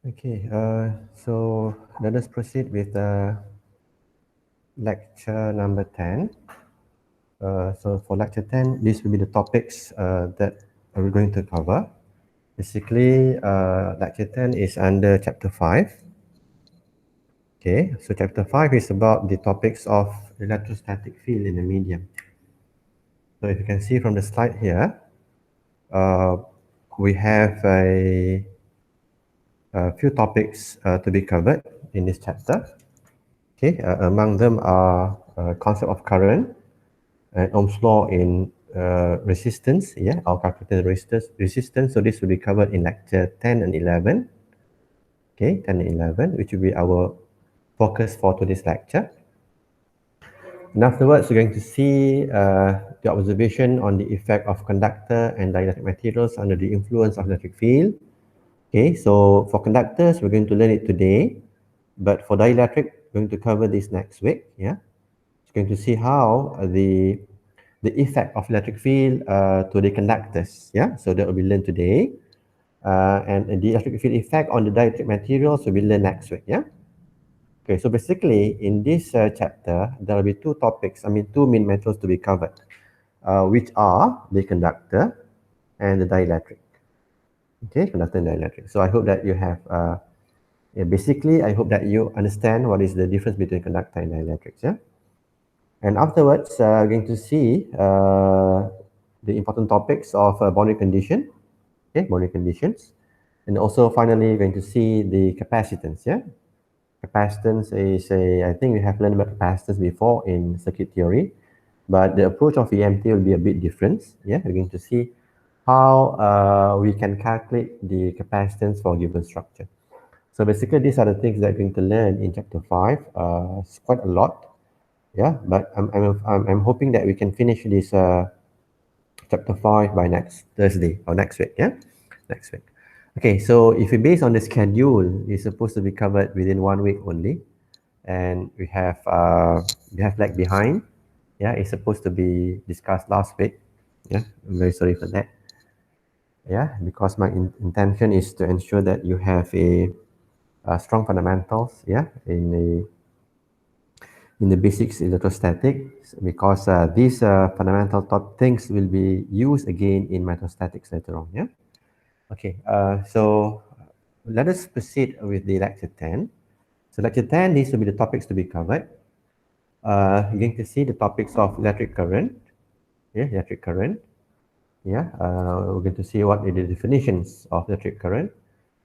Okay, so let us proceed with lecture number 10. So for lecture 10, these will be the topics that we're going to cover. Basically, lecture 10 is under chapter 5. Okay, so chapter 5 is about the topics of electrostatic field in a medium. So if you can see from the slide here, uh, we have a few topics to be covered in this chapter. Okay, among them are concept of current and Ohm's law in resistance. Yeah, our calculated resistance. So this will be covered in lecture 10 and 11. Okay, 10 and 11, which will be our focus for today's lecture. And afterwards, we're going to see the observation on the effect of conductor and dielectric materials under the influence of electric field. Okay, so for conductors, we're going to learn it today, but for dielectric, we're going to cover this next week. Yeah, it's going to see how the effect of electric field to the conductors. Yeah, so that will be learned today, and the electric field effect on the dielectric materials will be learned next week. Yeah. Okay, so basically in this chapter, there will be two topics. Two main metals to be covered, which are the conductor and the dielectric. Okay, conductor and dielectric. So I hope that you have. Basically, I hope that you understand what is the difference between conductor and dielectrics. Yeah. And afterwards, we're going to see the important topics of boundary condition, okay, boundary conditions, and also finally, we're going to see the capacitance. Yeah, capacitance is I think we have learned about capacitance before in circuit theory, but the approach of EMT will be a bit different. Yeah, we're going to see how we can calculate the capacitance for a given structure. So basically, these are the things that we're going to learn in chapter 5. It's quite a lot. Yeah, but I'm hoping that we can finish this chapter 5 by next Thursday or next week. Yeah, next week. Okay, so if we base on the schedule, it's supposed to be covered within 1 week only, and we have lag behind. Yeah, it's supposed to be discussed last week. Yeah, I'm very sorry for that. Yeah, because my intention is to ensure that you have a strong fundamentals. Yeah, in the basics electrostatics, because these fundamental things will be used again in microstatics later on. Yeah. Okay. So let us proceed with the lecture 10. So lecture 10, these will be the topics to be covered. You're going to see the topics of electric current. Yeah, electric current. Yeah. We're going to see what are the definitions of electric current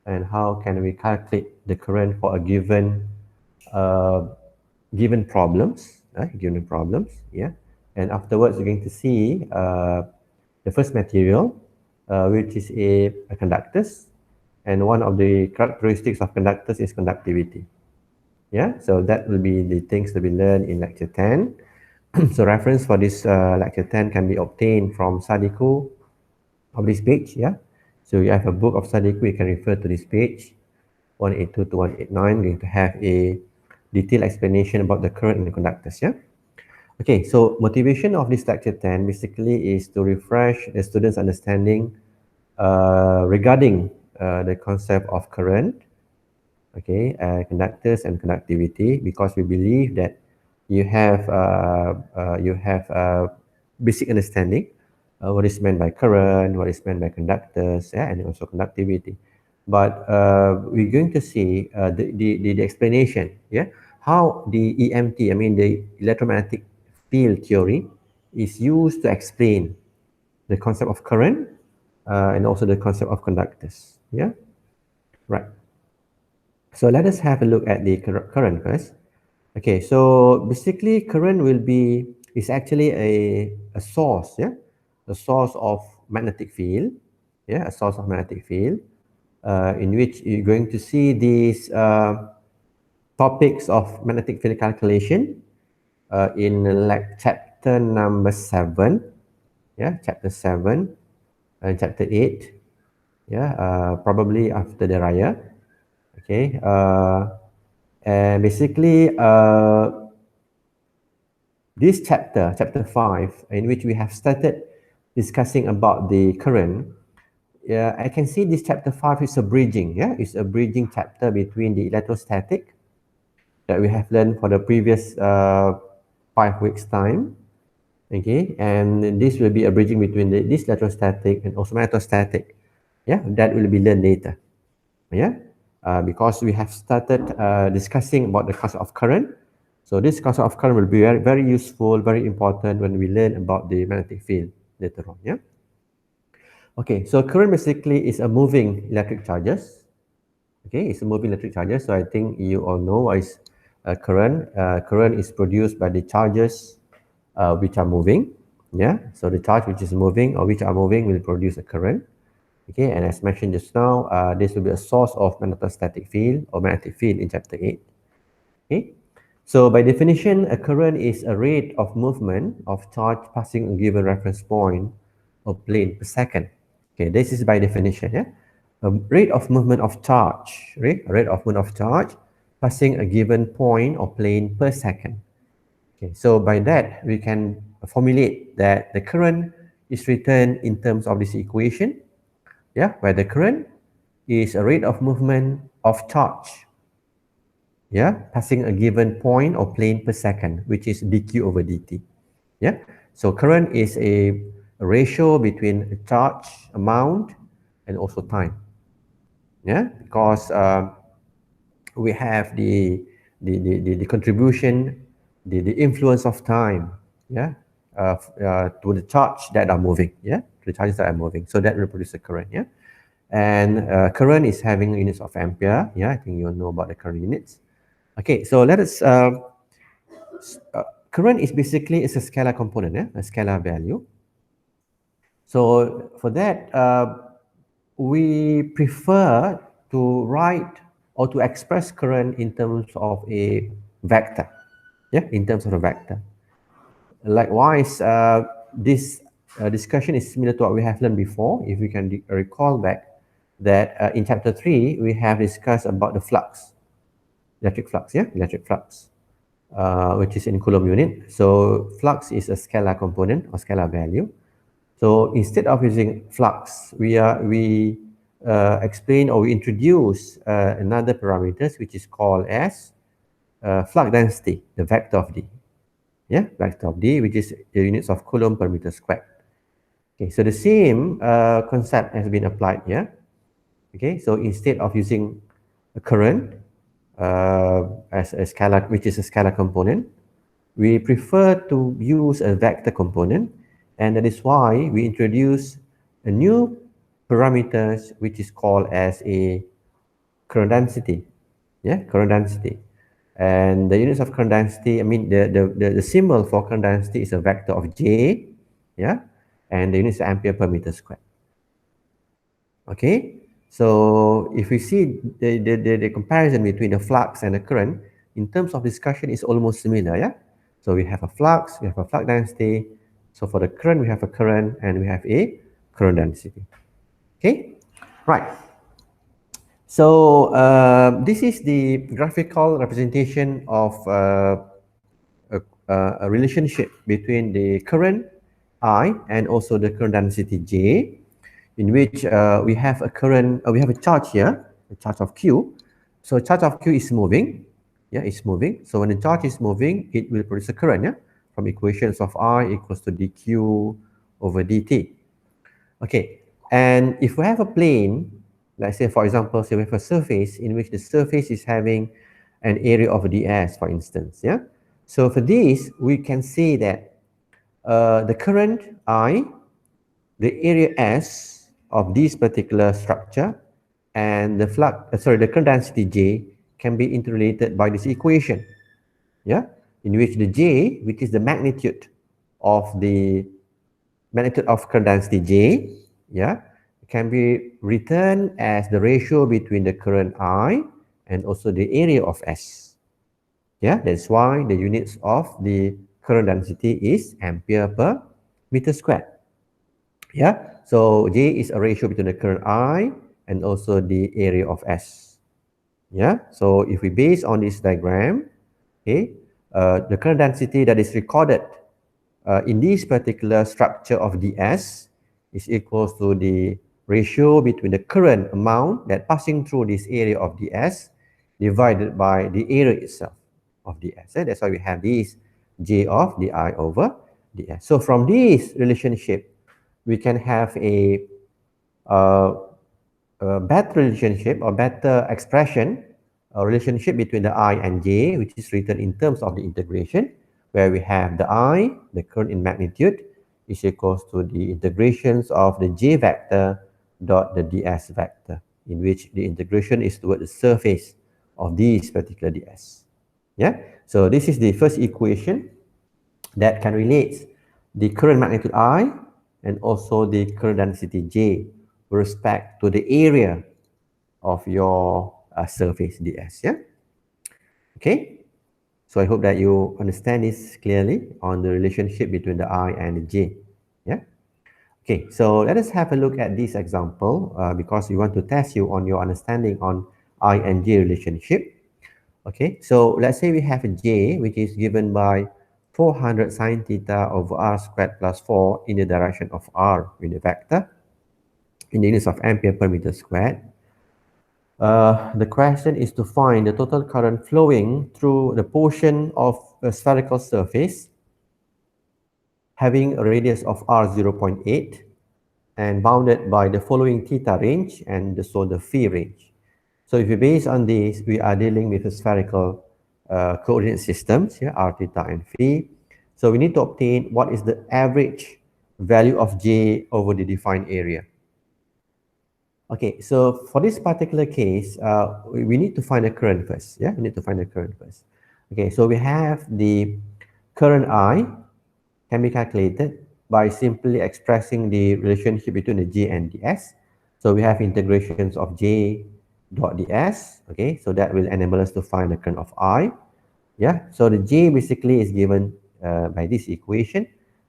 and how can we calculate the current for a uh, given problems, yeah. And afterwards, you're going to see the first material, which is a conductors, and one of the characteristics of conductors is conductivity. Yeah, so that will be the things to be learned in lecture 10. So reference for this lecture 10 can be obtained from Sadiku of this page. Yeah, so you have a book of Sadiku, you can refer to this page 182 to 189. Going to have a detailed explanation about the current in the conductors. Yeah. Okay, so motivation of this lecture 10 basically is to refresh the students' understanding regarding the concept of current, okay, conductors and conductivity, because we believe that you have basic understanding what is meant by current, what is meant by conductors, yeah, and also conductivity. But we're going to see the explanation, yeah, how the EMT, the electromagnetic field theory, is used to explain the concept of current and also the concept of conductors. Yeah, right. So let us have a look at the current first. Okay, so basically current is actually a source, yeah, a source of magnetic field, yeah, a source of magnetic field, in which you're going to see these topics of magnetic field calculation in like chapter number 7, yeah, chapter 7 and chapter 8, yeah, probably after the Raya, okay, and basically this chapter 5, in which we have started discussing about the current, yeah, I can see this chapter 5 is a bridging, yeah, it's a bridging chapter between the electrostatic that we have learned for the previous 5 weeks time. Okay, and this will be a bridging between this electrostatic and also metastatic. Yeah, that will be learned later. Yeah, because we have started discussing about the concept of current. So this concept of current will be very, very useful, very important when we learn about the magnetic field later on. Yeah. Okay, so current basically is a moving electric charges. Okay, it's a moving electric charges. So I think you all know what is current. Current is produced by the charges which are moving. Yeah, so the charge which is moving or which are moving will produce a current. Okay, and as mentioned just now, this will be a source of magnetostatic field or magnetic field in chapter 8. Okay, so by definition, a current is a rate of movement of charge passing a given reference point or plane per second. Okay, this is by definition. Yeah, a rate of movement of charge, rate of movement of charge passing a given point or plane per second. Okay, so by that we can formulate that the current is written in terms of this equation. Yeah, where the current is a rate of movement of charge, yeah, passing a given point or plane per second, which is dq over dt. Yeah, so current is a ratio between charge amount and also time. Yeah, because we have the contribution, the influence of time, yeah, to the charge that are moving, yeah, to the charges that are moving. So that will produce a current, yeah. And current is having units of ampere. Yeah, I think you all know about the current units. Okay, so let us, current is basically is a scalar component, yeah, a scalar value. So for that, we prefer to write or to express current in terms of a vector, yeah, in terms of a vector. Likewise, this discussion is similar to what we have learned before. If we can recall back that in chapter 3, we have discussed about the flux, electric flux, yeah, electric flux, which is in Coulomb unit. So flux is a scalar component or scalar value. So instead of using flux, we explain or we introduce another parameters which is called as flux density, the vector of D. Yeah, vector of D, which is the units of Coulomb per meter squared. Okay, so the same concept has been applied here. Okay, so instead of using a current as a scalar, which is a scalar component, we prefer to use a vector component, and that is why we introduce a new parameters which is called as a current density. Yeah, current density. And the units of current density, I mean the symbol for current density is a vector of J, yeah, and the units ampere per meter squared. Okay, so if we see the comparison between the flux and the current, in terms of discussion is almost similar, yeah. So we have a flux, we have a flux density. So for the current, we have a current and we have a current density. Okay, right. So this is the graphical representation of a relationship between the current I and also the current density J, in which we have a current, we have a charge here, a charge of Q. So charge of Q is moving, yeah, it's moving. So when the charge is moving, it will produce a current, yeah, from equations of I equals to dq over dt. Okay, and if we have a plane, let's say for example, say we have a surface in which the surface is having an area of ds, for instance, yeah. So for this, we can say that the current I, the area S of this particular structure, and the the current density J can be interrelated by this equation, yeah, in which the J, which is the magnitude of current density J, yeah, can be written as the ratio between the current I and also the area of S. Yeah, that's why the units of the current density is ampere per meter squared. Yeah, so J is a ratio between the current I and also the area of S. Yeah, so if we base on this diagram, okay, the current density that is recorded in this particular structure of ds is equals to the ratio between the current amount that passing through this area of ds divided by the area itself of ds. That's why we have this J of di over ds. So from this relationship, we can have a better relationship or better expression, a relationship between the I and J, which is written in terms of the integration, where we have the I, the current in magnitude, is equals to the integrations of the J vector dot the ds vector, in which the integration is toward the surface of this particular ds. Yeah, so this is the first equation that can relate the current magnitude I and also the current density J with respect to the area of your surface ds. Yeah. Okay. So I hope that you understand this clearly on the relationship between the I and the J. Yeah. Okay. So let us have a look at this example because we want to test you on your understanding on I and J relationship. Okay. So let's say we have a J which is given by 400 sine theta over r squared plus 4 in the direction of r with the vector in the units of ampere per meter squared. The question is to find the total current flowing through the portion of a spherical surface having a radius of r 0.8 and bounded by the following theta range and the phi range. So if you base on this, we are dealing with a spherical coordinate systems, here, r, theta, and phi. So we need to obtain what is the average value of J over the defined area. Okay, so for this particular case, we need to find a current first. Yeah, we need to find a current first. Okay, so we have the current I can be calculated by simply expressing the relationship between the J and ds. So we have integrations of J dot ds. Okay, so that will enable us to find the current of I. Yeah, so the J basically is given by this equation.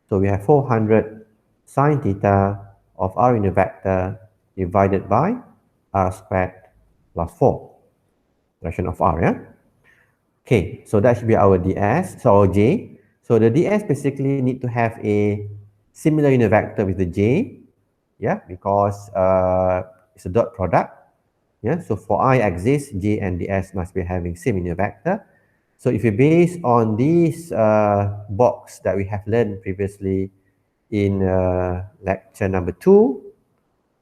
So we have 400 sine theta of r in the vector divided by r squared plus 4, direction of r, yeah? Okay, so that should be our ds, so our J. So the ds basically need to have a similar unit vector with the J, yeah, because it's a dot product, yeah? So for I exists, J and ds must be having same unit vector. So if you base on this box that we have learned previously in lecture number 2,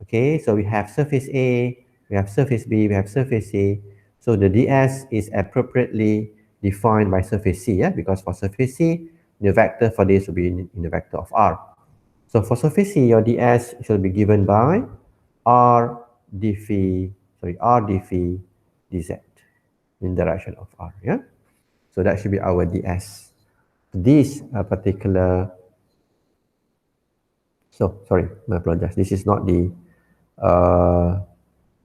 okay, so we have surface A, we have surface B, we have surface C. So the ds is appropriately defined by surface C, yeah, because for surface C, the vector for this will be in the vector of R. So for surface C, your ds should be given by R d phi, R d phi dz in direction of R, yeah. So that should be our ds. This particular, so sorry, I apologize. This is not the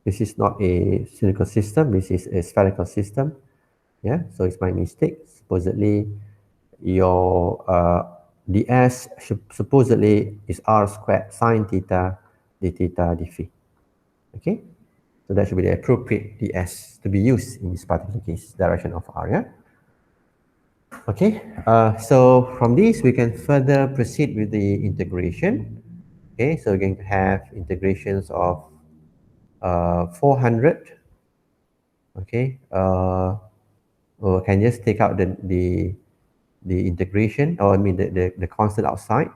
this is not a cylindrical system, this is a spherical system. Yeah, so it's my mistake. Supposedly your ds supposedly is r squared sine theta d theta d phi. Okay, so that should be the appropriate ds to be used in this particular case, direction of r. Yeah. Okay, so from this we can further proceed with the integration. Okay, so we're going to have integrations of 400. Okay, we can just take out the integration, or I mean the constant outside.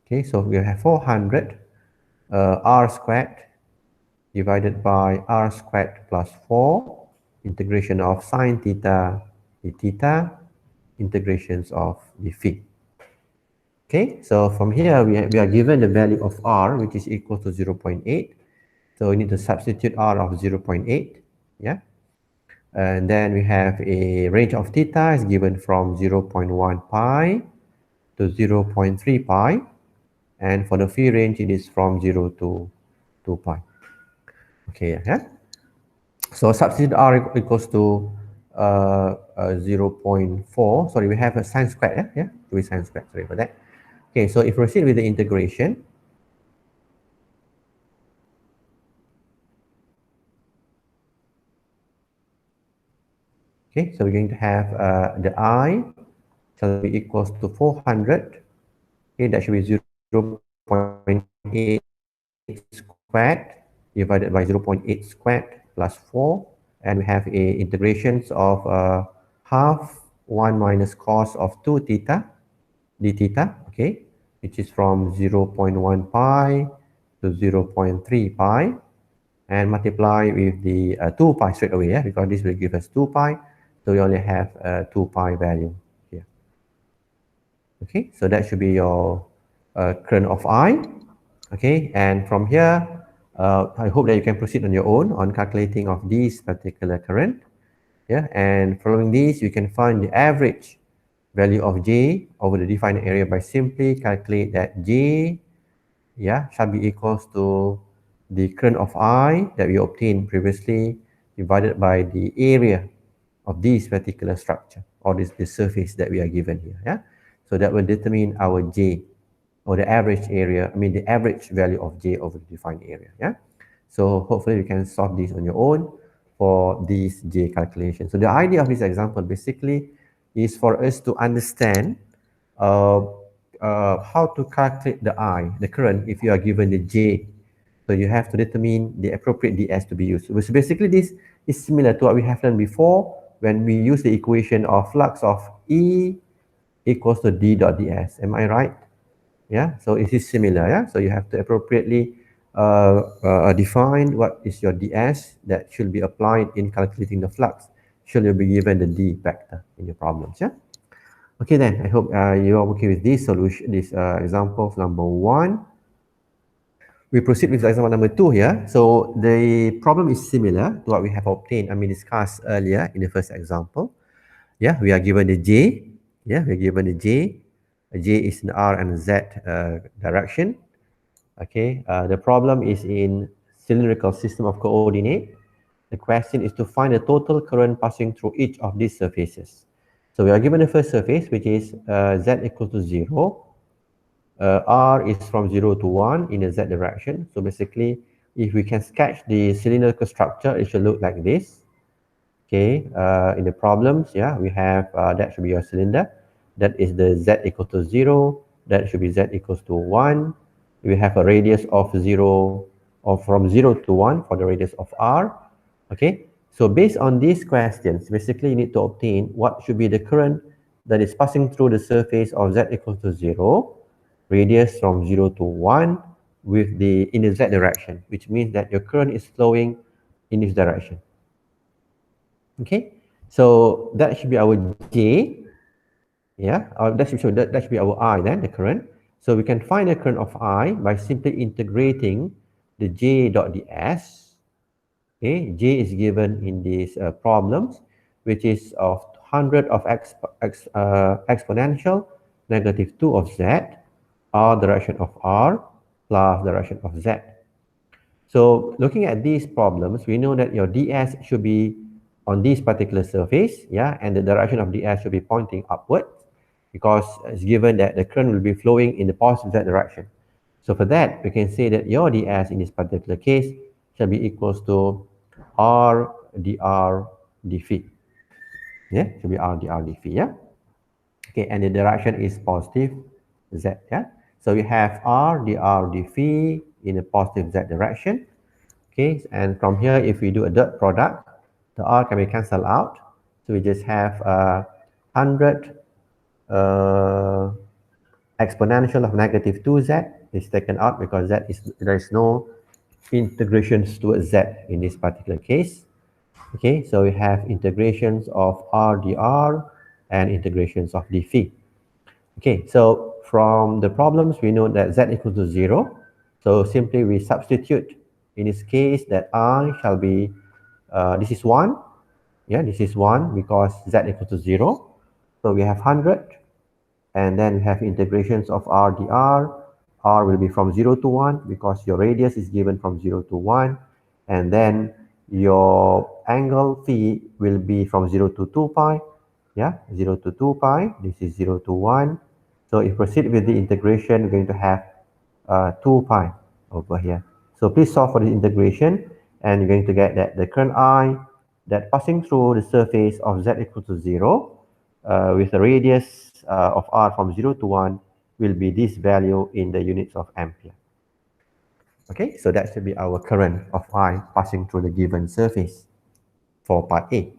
Okay, so we have 400 r squared divided by r squared plus 4 integration of sine theta d theta integrations of the phi. Okay, so from here we are given the value of r, which is equal to 0.8. So we need to substitute r of 0.8. Yeah, and then we have a range of theta is given from 0.1 pi to 0.3 pi, and for the phi range it is from 0 to 2 pi. Okay, yeah. So substitute r equals to 0.4. Sorry, we have a sine squared. Yeah, do we sine squared? Sorry for that. Okay, so if we proceed with the integration, okay, so we're going to have the I shall be equals to 400. Okay, that should be 0.8 squared squared divided by 0.8 squared plus 4, and we have a integrations of half 1 minus cos of 2 theta d theta, okay, which is from 0.1 pi to 0.3 pi, and multiply with the 2 pi straight away, because this will give us 2 pi, so we only have 2 pi value here. Okay, so that should be your current of I. Okay, and from here, I hope that you can proceed on your own on calculating of this particular current. Yeah, and following this, you can find the average value of J over the defined area by simply calculate that J, yeah, shall be equals to the current of I that we obtained previously divided by the area of this particular structure, or this surface that we are given here. Yeah, so that will determine our J, or the average area, the average value of J over the defined area. Yeah, so hopefully you can solve this on your own for these J calculations. So the idea of this example basically is for us to understand how to calculate the I, the current, if you are given the J. So you have to determine the appropriate DS to be used. So basically this is similar to what we have done before when we use the equation of flux of E equals to D dot ds. Am I right? Yeah, so it is similar. Yeah, so you have to appropriately define what is your ds that should be applied in calculating the flux. Should you be given the D vector in your problems? Yeah. Okay, then I hope you are okay with this solution, this example number 1. We proceed with example number 2 here. So the problem is similar to what we have obtained, discussed earlier in the first example. Yeah, we are given the J. Yeah, we are given the J. J is in R and Z direction. Okay, the problem is in cylindrical system of coordinate. The question is to find the total current passing through each of these surfaces. So we are given the first surface, which is Z equal to 0. R is from 0 to 1 in the Z direction. So basically, if we can sketch the cylindrical structure, it should look like this. Okay, in the problems, yeah, we have that should be your cylinder. That is the Z equal to 0. That should be Z equals to 1. We have a radius of 0, or from 0 to 1 for the radius of R. Okay, so based on these questions, basically you need to obtain what should be the current that is passing through the surface of Z equals to 0, radius from 0 to 1 with in the Z direction, which means that your current is flowing in this direction. Okay, so that should be our J. Yeah, that should be our I then, the current. So we can find the current of I by simply integrating the J dot ds. Okay, J is given in these problems, which is of 100 of exponential negative 2 of Z, R direction of R plus direction of Z. So looking at these problems, we know that your ds should be on this particular surface, yeah, and the direction of ds should be pointing upward, because it's given that the current will be flowing in the positive Z direction. So for that, we can say that your ds in this particular case shall be equals to R dr d phi. Yeah, should be R dr d phi, yeah. Okay, and the direction is positive Z, yeah. So we have R dr d phi in a positive Z direction. Okay, and from here, if we do a dot product, the R can be cancelled out. So we just have 100 exponential of negative 2Z is taken out because there is no integrations towards Z in this particular case. Okay, so we have integrations of R dr and integrations of d phi. Okay, so from the problems, we know that Z equals to 0. So simply we substitute in this case that I shall be, this is 1. Yeah, this is 1 because Z equals to 0. So we have 100. And then we have integrations of R dr. R will be from 0 to 1 because your radius is given from 0 to 1. And then your angle phi will be from 0 to 2 pi. Yeah, 0 to 2 pi. This is 0 to 1. So if we proceed with the integration, we're going to have 2 pi over here. So please solve for the integration, and you're going to get that the current I that passing through the surface of Z equal to 0 with the radius of R from 0 to 1 will be this value in the units of ampere. Okay, so that should be our current of I passing through the given surface for part A.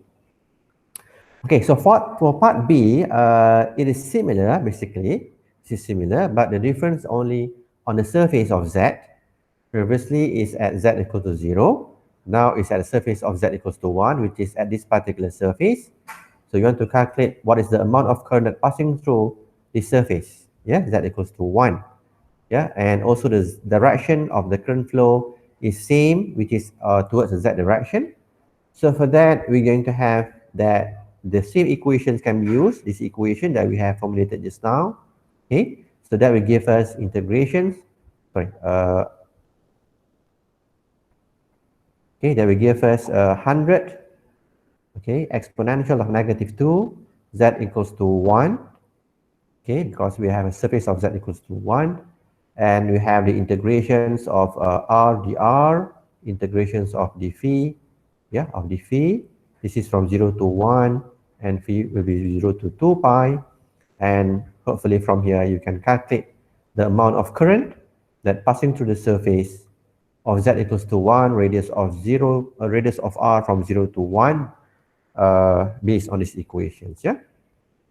Okay, so for part B, it is similar basically. It is similar, but the difference only on the surface of Z. Previously is at Z equal to 0. Now it's at the surface of Z equals to 1, which is at this particular surface. So you want to calculate what is the amount of current that passing through this surface. Yeah, Z equals to 1. Yeah, and also the direction of the current flow is same, which is towards the Z direction. So for that, we're going to have that the same equations can be used, this equation that we have formulated just now. Okay, so that will give us integrations, sorry, okay, that will give us 100, okay, exponential of -2, Z equals to 1, okay, because we have a surface of Z equals to 1, and we have the integrations of R dr, integrations of d phi, yeah, of the phi. This is from 0 to 1, and phi will be 0 to 2 pi. And hopefully from here, you can calculate the amount of current that passing through the surface of Z equals to 1, radius of 0, radius of R from 0 to 1, based on these equations, yeah?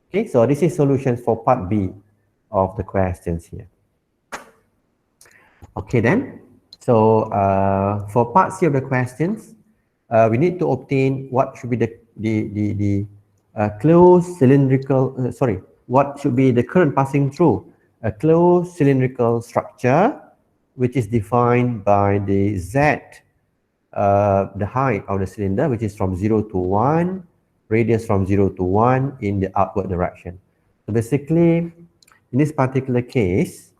Okay, so this is solutions for part B of the questions here. Okay then, so for part C of the questions, we need to obtain what should be the closed cylindrical, what should be the current passing through a closed cylindrical structure, which is defined by the Z, the height of the cylinder, which is from 0 to 1, radius from 0 to 1 in the upward direction. So basically, in this particular case,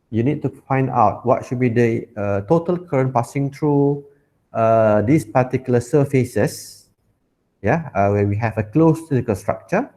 you need to find out what should be the total current passing through these particular surfaces, yeah, where we have a closed cylindrical structure,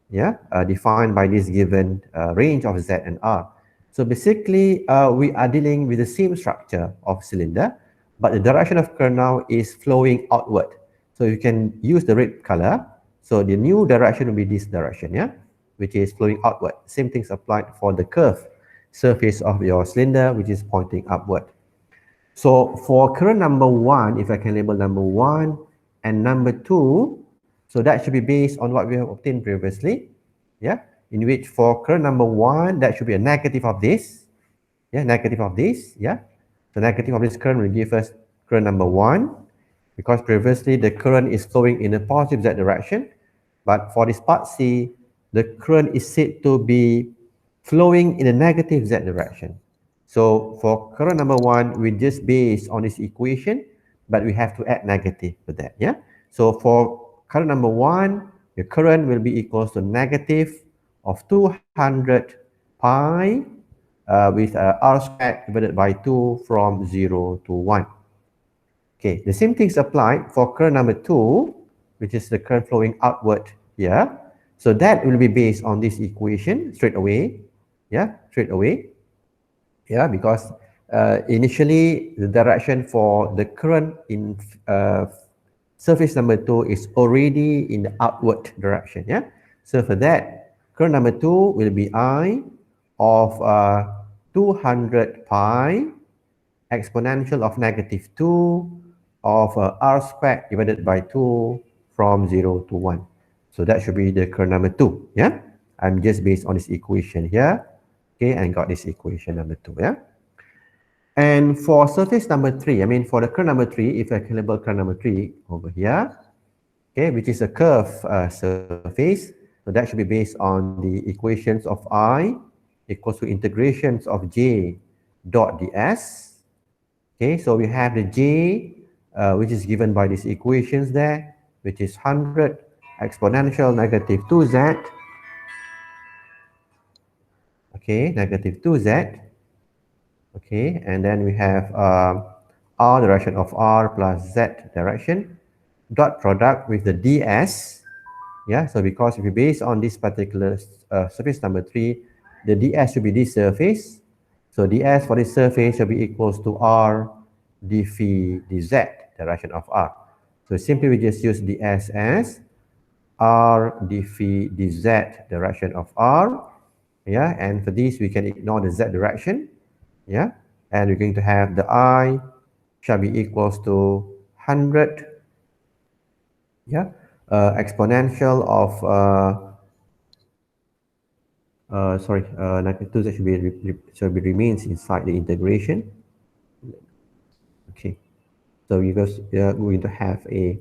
yeah, defined by this given range of Z and R. So basically, we are dealing with the same structure of cylinder, but the direction of current now is flowing outward. So you can use the red color. So the new direction will be this direction, yeah, which is flowing outward. Same things applied for the curve surface of your cylinder, which is pointing upward. So for current number 1, if I can label number 1 and number 2, so that should be based on what we have obtained previously, yeah, in which for current number 1, that should be a negative of this, yeah, negative of this, yeah. So negative of this current will give us current number 1, because previously the current is flowing in a positive Z direction, but for this part C, the current is said to be flowing in a negative Z direction. So for current number 1, we just based on this equation, but we have to add negative to that, yeah? So for current number 1, the current will be equals to negative of 200 pi with R squared divided by 2 from 0 to 1. Okay, the same things apply for current number 2, which is the current flowing outward here. So that will be based on this equation straight away. Yeah, straight away. Yeah, because initially the direction for the current in surface number 2 is already in the outward direction. Yeah, so for that, current number 2 will be I of 200 pi exponential of -2 of R squared divided by 2 from 0 to 1. So that should be the current number 2, yeah? I'm just based on this equation here, okay, and got this equation number 2, yeah? And for surface number 3, I mean for the current number 3, if I can label current number 3 over here, okay, which is a curve surface, so that should be based on the equations of I equals to integrations of J dot ds. Okay, so we have the J, which is given by these equations there, which is 100 exponential -2z. Okay, -2z. Okay, and then we have R direction of R plus Z direction, dot product with the ds. Yeah, so because if you base on this particular surface number 3, the ds should be this surface. So ds for this surface should be equals to R d phi dz, direction of R. So simply we just use ds as R d phi dz, direction of R. Yeah, and for this we can ignore the z direction. Yeah, and we're going to have the I shall be equals to 100, yeah, exponential of sorry, 92 that should be remains inside the integration. Okay, so you guys are going to have a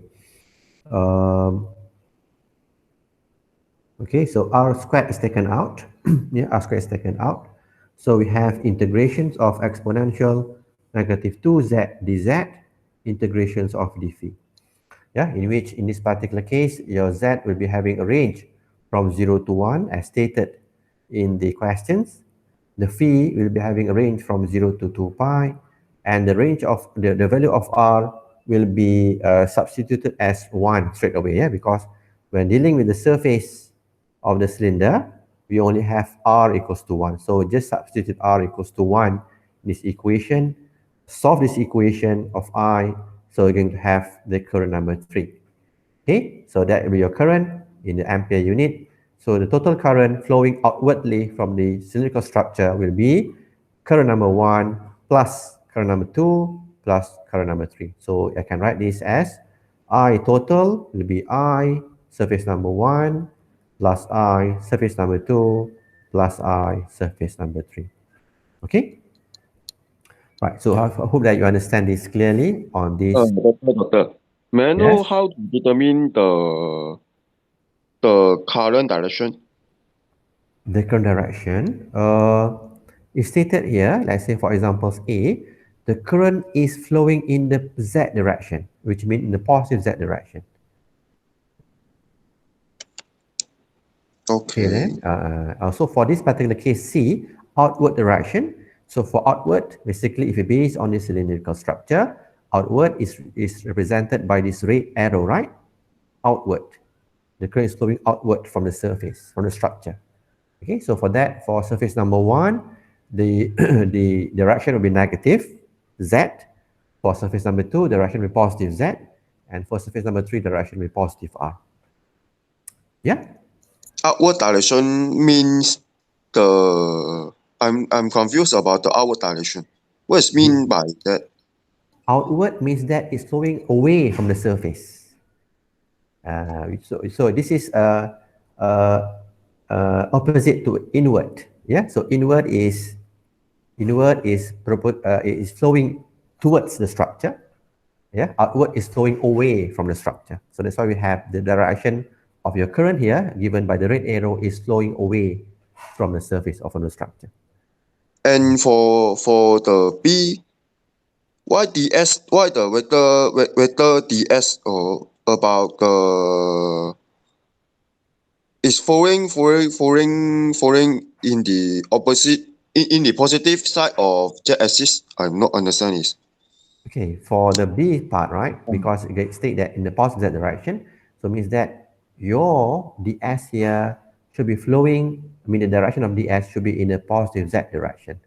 okay, so r squared is taken out. Yeah, r squared is taken out. So we have integrations of exponential negative 2z dz, integrations of dv. Yeah, in which in this particular case, your z will be having a range from 0 to 1 as stated in the questions. The phi will be having a range from 0 to 2 pi, and the range of the value of r will be substituted as 1 straight away, yeah, because when dealing with the surface of the cylinder, we only have r equals to 1. So just substitute r equals to 1 in this equation, solve this equation of I, so you're going to have the current number 3. Okay, so that will be your current in the ampere unit. So the total current flowing outwardly from the cylindrical structure will be current number 1 plus current number 2 plus current number 3. So I can write this as I total will be I surface number 1 plus I surface number 2 plus I surface number 3. Okay? Right, so I hope that you understand this clearly on this. Doctor, may I know Yes. how to determine the current direction? The current direction is stated here. Let's say, for example, A, the current is flowing in the Z direction, which means in the positive Z direction. Okay, Okay. then also for this particular case C, outward direction. So for outward, basically if you base on the cylindrical structure, outward is represented by this red arrow, right? Outward. The current is flowing outward from the surface, from the structure. Okay, so for that, for surface number 1, the the direction will be negative Z. For surface number 2, direction will be positive Z. And for surface number 3, direction will be positive R. Yeah? Outward direction means I'm confused about the outward direction. What is mean by that? Outward means that it's flowing away from the surface. So this is opposite to inward. Yeah, so inward is flowing towards the structure. Yeah, outward is flowing away from the structure. So that's why we have the direction of your current here, given by the red arrow, is flowing away from the surface of the structure. And for the B, why ds? Why the vector ds or about the is falling in the opposite in the positive side of z-axis? I'm not understanding this. Okay, for the B part, right? Because it states that in the positive direction, so it means that your ds here should be flowing, I mean the direction of ds should be in the positive z direction,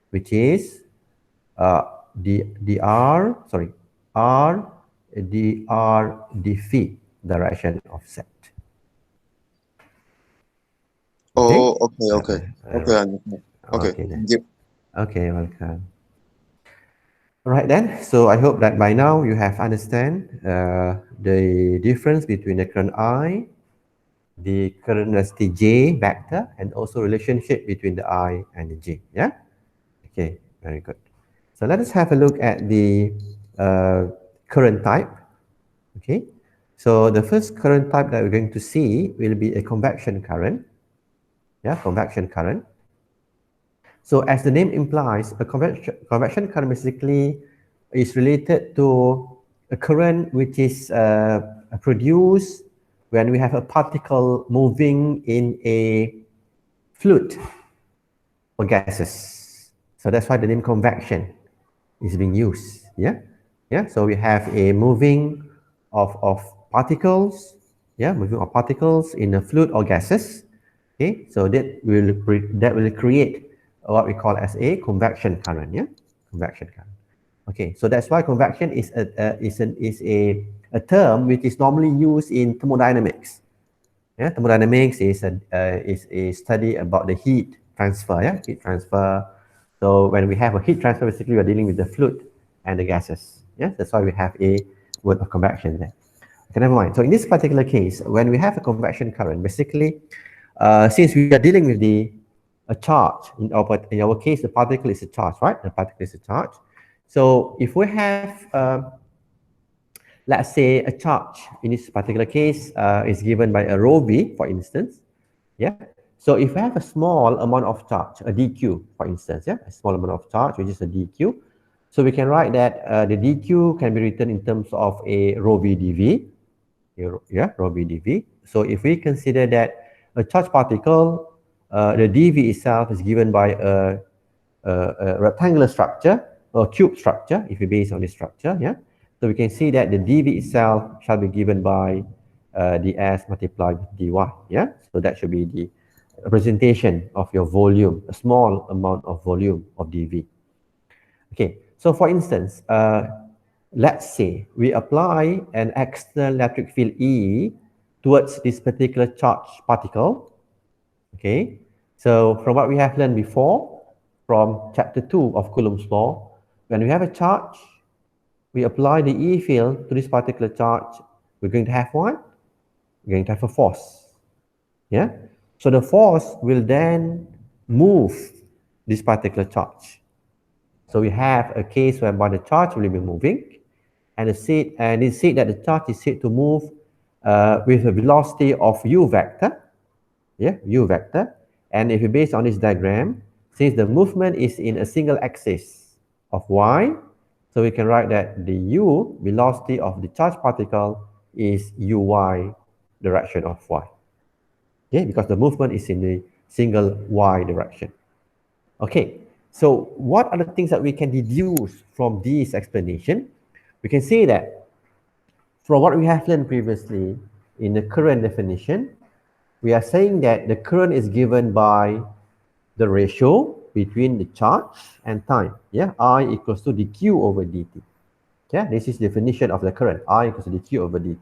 which is dr, sorry, r dr dv direction of z. Okay? Oh, okay, okay. Okay, I Right. understand. Okay, Okay then. thank you. Okay, welcome. All right then, so I hope that by now you have understand the difference between the current I, the current density J vector, and also relationship between the I and the J. Yeah? Okay, very good. So let us have a look at the current type. Okay, so the first current type that we're going to see will be a convection current. Yeah, convection current. So as the name implies, a convection current basically is related to a current which is produced when we have a particle moving in a fluid or gases. So that's why the name convection is being used. Yeah, yeah. So we have a moving of particles. Yeah, moving of particles in a fluid or gases. Okay, so that will create what we call as a convection current. Yeah, convection current. Okay, so that's why convection is a term which is normally used in thermodynamics. Yeah, thermodynamics is a study about the heat transfer. Yeah, heat transfer So when we have a heat transfer, basically we are dealing with the fluid and the gases. Yeah, that's why we have a word of convection there. Okay, never mind. So in this particular case, when we have a convection current, basically, since we are dealing with a charge, in our case, the particle is a charge, right? The particle is a charge. So if we have, let's say, a charge in this particular case is given by a rho v, for instance. Yeah. So if we have a small amount of charge, a dq, for instance, yeah, a small amount of charge, which is a dq. So we can write that the dq can be written in terms of a rho v dv. Yeah, rho v dv. So if we consider that a charged particle, the dv itself is given by a rectangular structure or cube structure, if we base on this structure, yeah. So we can see that the dv itself shall be given by ds multiplied with dy, yeah. So that should be the representation of your volume, a small amount of volume of dv. Okay, so for instance, let's say we apply an external electric field E towards this particular charged particle. Okay, so from what we have learned before, from chapter 2 of Coulomb's law, when we have a charge, we apply the E field to this particular charge, we're going to have what? We're going to have a force. Yeah, so the force will then move this particular charge. So we have a case whereby the charge will be moving, and it's said that the charge is said to move with a velocity of u vector, yeah, u vector. And if you base on this diagram, since the movement is in a single axis of y, so we can write that the u velocity of the charged particle is uy direction of y. Okay, because the movement is in the single y direction. Okay, so what are the things that we can deduce from this explanation? We can say that from what we have learned previously in the current definition, we are saying that the current is given by the ratio between the charge and time. Yeah, I equals to dq over dt. Okay, this is definition of the current. I equals to dq over dt.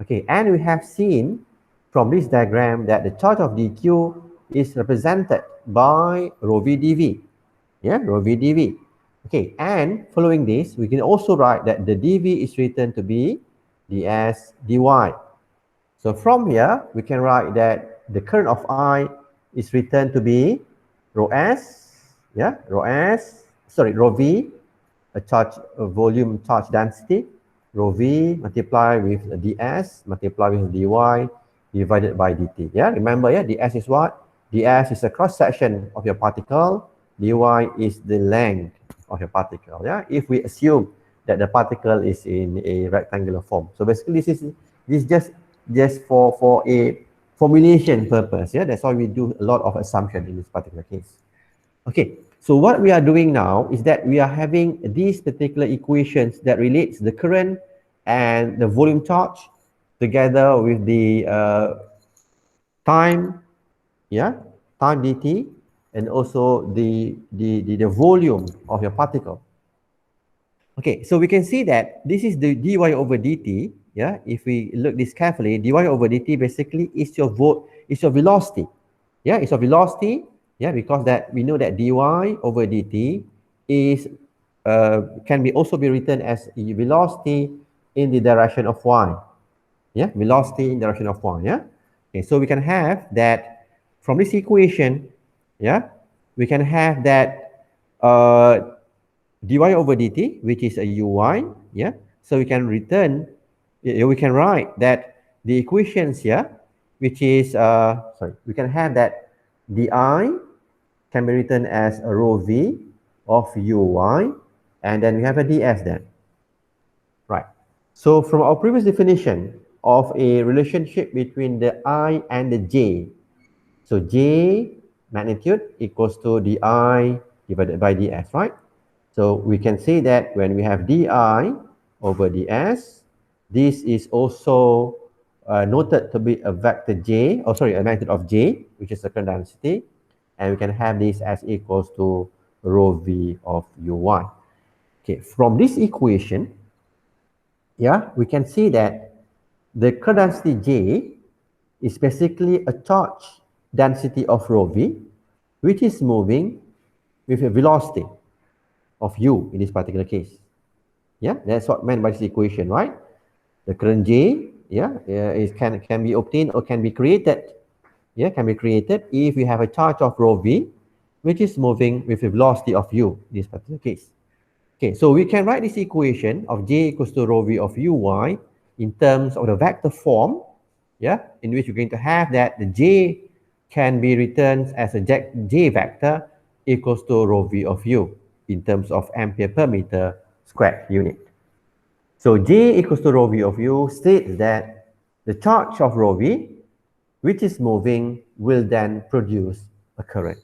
Okay, and we have seen from this diagram that the charge of dq is represented by rho v dv. Yeah, rho v dv. Okay, and following this, we can also write that the dv is written to be ds dy. So from here, we can write that the current of I is written to be rho s, yeah, rho v, a volume charge density, rho v multiplied with ds multiplied with dy divided by dt. Yeah, remember, yeah, ds is what? ds is a cross section of your particle, dy is the length of your particle. Yeah, if we assume that the particle is in a rectangular form. So basically, this is just for a formulation purpose. Yeah, that's why we do a lot of assumption in this particular case. Okay, so what we are doing now is that we are having these particular equations that relates the current and the volume charge together with the time, yeah, time dt, and also the volume of your particle. Okay, so we can see that this is the dy over dt. Yeah, if we look this carefully, dy over dt basically is your velocity. Yeah, it's your velocity. Yeah, because that we know that dy over dt is can be also be written as velocity in the direction of y. Yeah, velocity in the direction of y. Yeah. Okay, so we can have that from this equation. Yeah, we can have that dy over dt, which is a uy, yeah. So we can we can write that the equations here, which is, we can have that di can be written as a rho v of uy, and then we have a ds then. Right. So from our previous definition of a relationship between the I and the j, so j magnitude equals to di divided by ds, right? So we can say that when we have di over ds, this is also noted to be a vector j, a magnitude of j, which is the current density, and we can have this as equals to rho v of uy. Okay, from this equation, yeah, we can see that the current density j is basically a charge density of rho v, which is moving with a velocity of u in this particular case. Yeah, that's what meant by this equation, right? The current J, it can be obtained or can be created. Yeah, can be created if we have a charge of rho v, which is moving with a velocity of u in this particular case. Okay, so we can write this equation of J equals to rho v of uy in terms of the vector form, in which we're going to have that the J can be written as a J vector equals to rho v of u in terms of ampere per meter squared unit. So J equals to rho v of u states that the charge of rho v, which is moving, will then produce a current.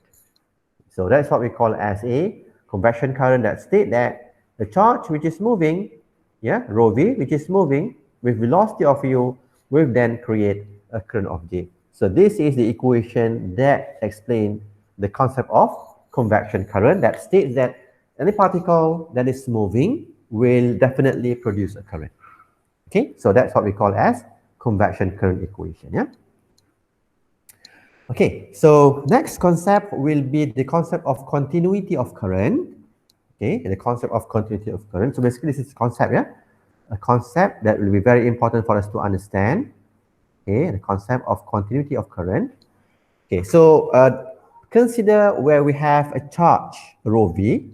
So that's what we call as a convection current that state that the charge which is moving, rho v, which is moving with velocity of u, will then create a current of J. So this is the equation that explains the concept of convection current that states that any particle that is moving will definitely produce a current. Okay, so that's what we call as convection current equation. Yeah. Okay, so next concept will be the concept of continuity of current. Okay, the concept of continuity of current. So basically, this is a concept, a concept that will be very important for us to understand. Okay, the concept of continuity of current. Okay, so consider where we have a charge rho v,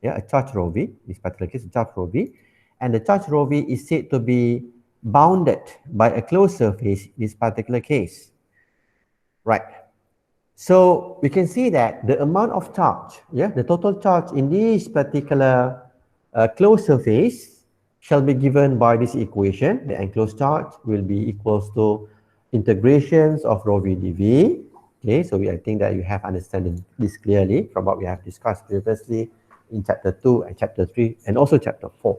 a charge rho v, this particular case, a charge rho v, and the charge rho v is said to be bounded by a closed surface in this particular case. Right. So we can see that the amount of charge, the total charge in this particular closed surface shall be given by this equation. The enclosed charge will be equals to integrations of rho v dv. Okay, so I think that you have understood this clearly from what we have discussed previously in chapter 2 and chapter 3 and also chapter 4.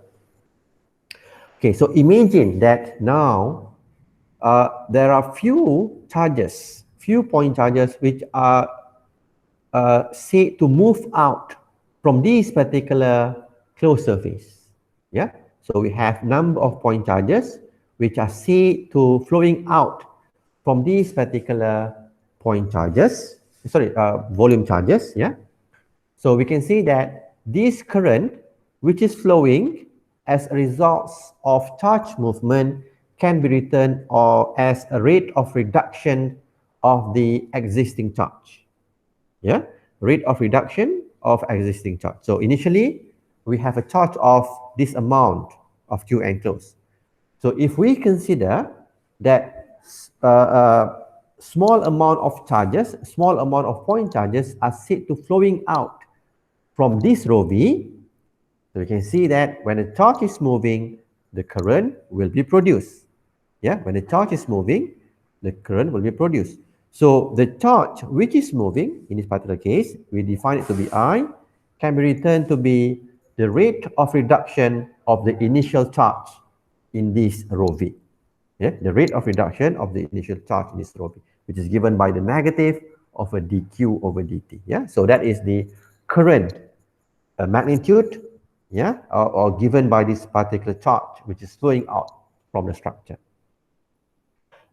Okay, so imagine that now there are few charges, few point charges which are said to move out from this particular closed surface. Yeah, so we have number of point charges which are said to flowing out from these particular point charges, volume charges. Yeah, so we can see that this current which is flowing as a result of charge movement can be written as a rate of reduction of the existing charge. Yeah, rate of reduction of existing charge. So initially, we have a charge of this amount of Q enclosed. So if we consider that small amount of charges, small amount of point charges are said to flowing out from this rho v, so we can see that when the charge is moving, the current will be produced. Yeah, when the charge is moving, the current will be produced. So the charge which is moving, in this particular case, we define it to be I, can be written to be the rate of reduction of the initial charge in this rho v. Yeah, the rate of reduction of the initial charge in this rho v, which is given by the negative of a dq over dt. Yeah, so that is the current magnitude, or given by this particular charge which is flowing out from the structure.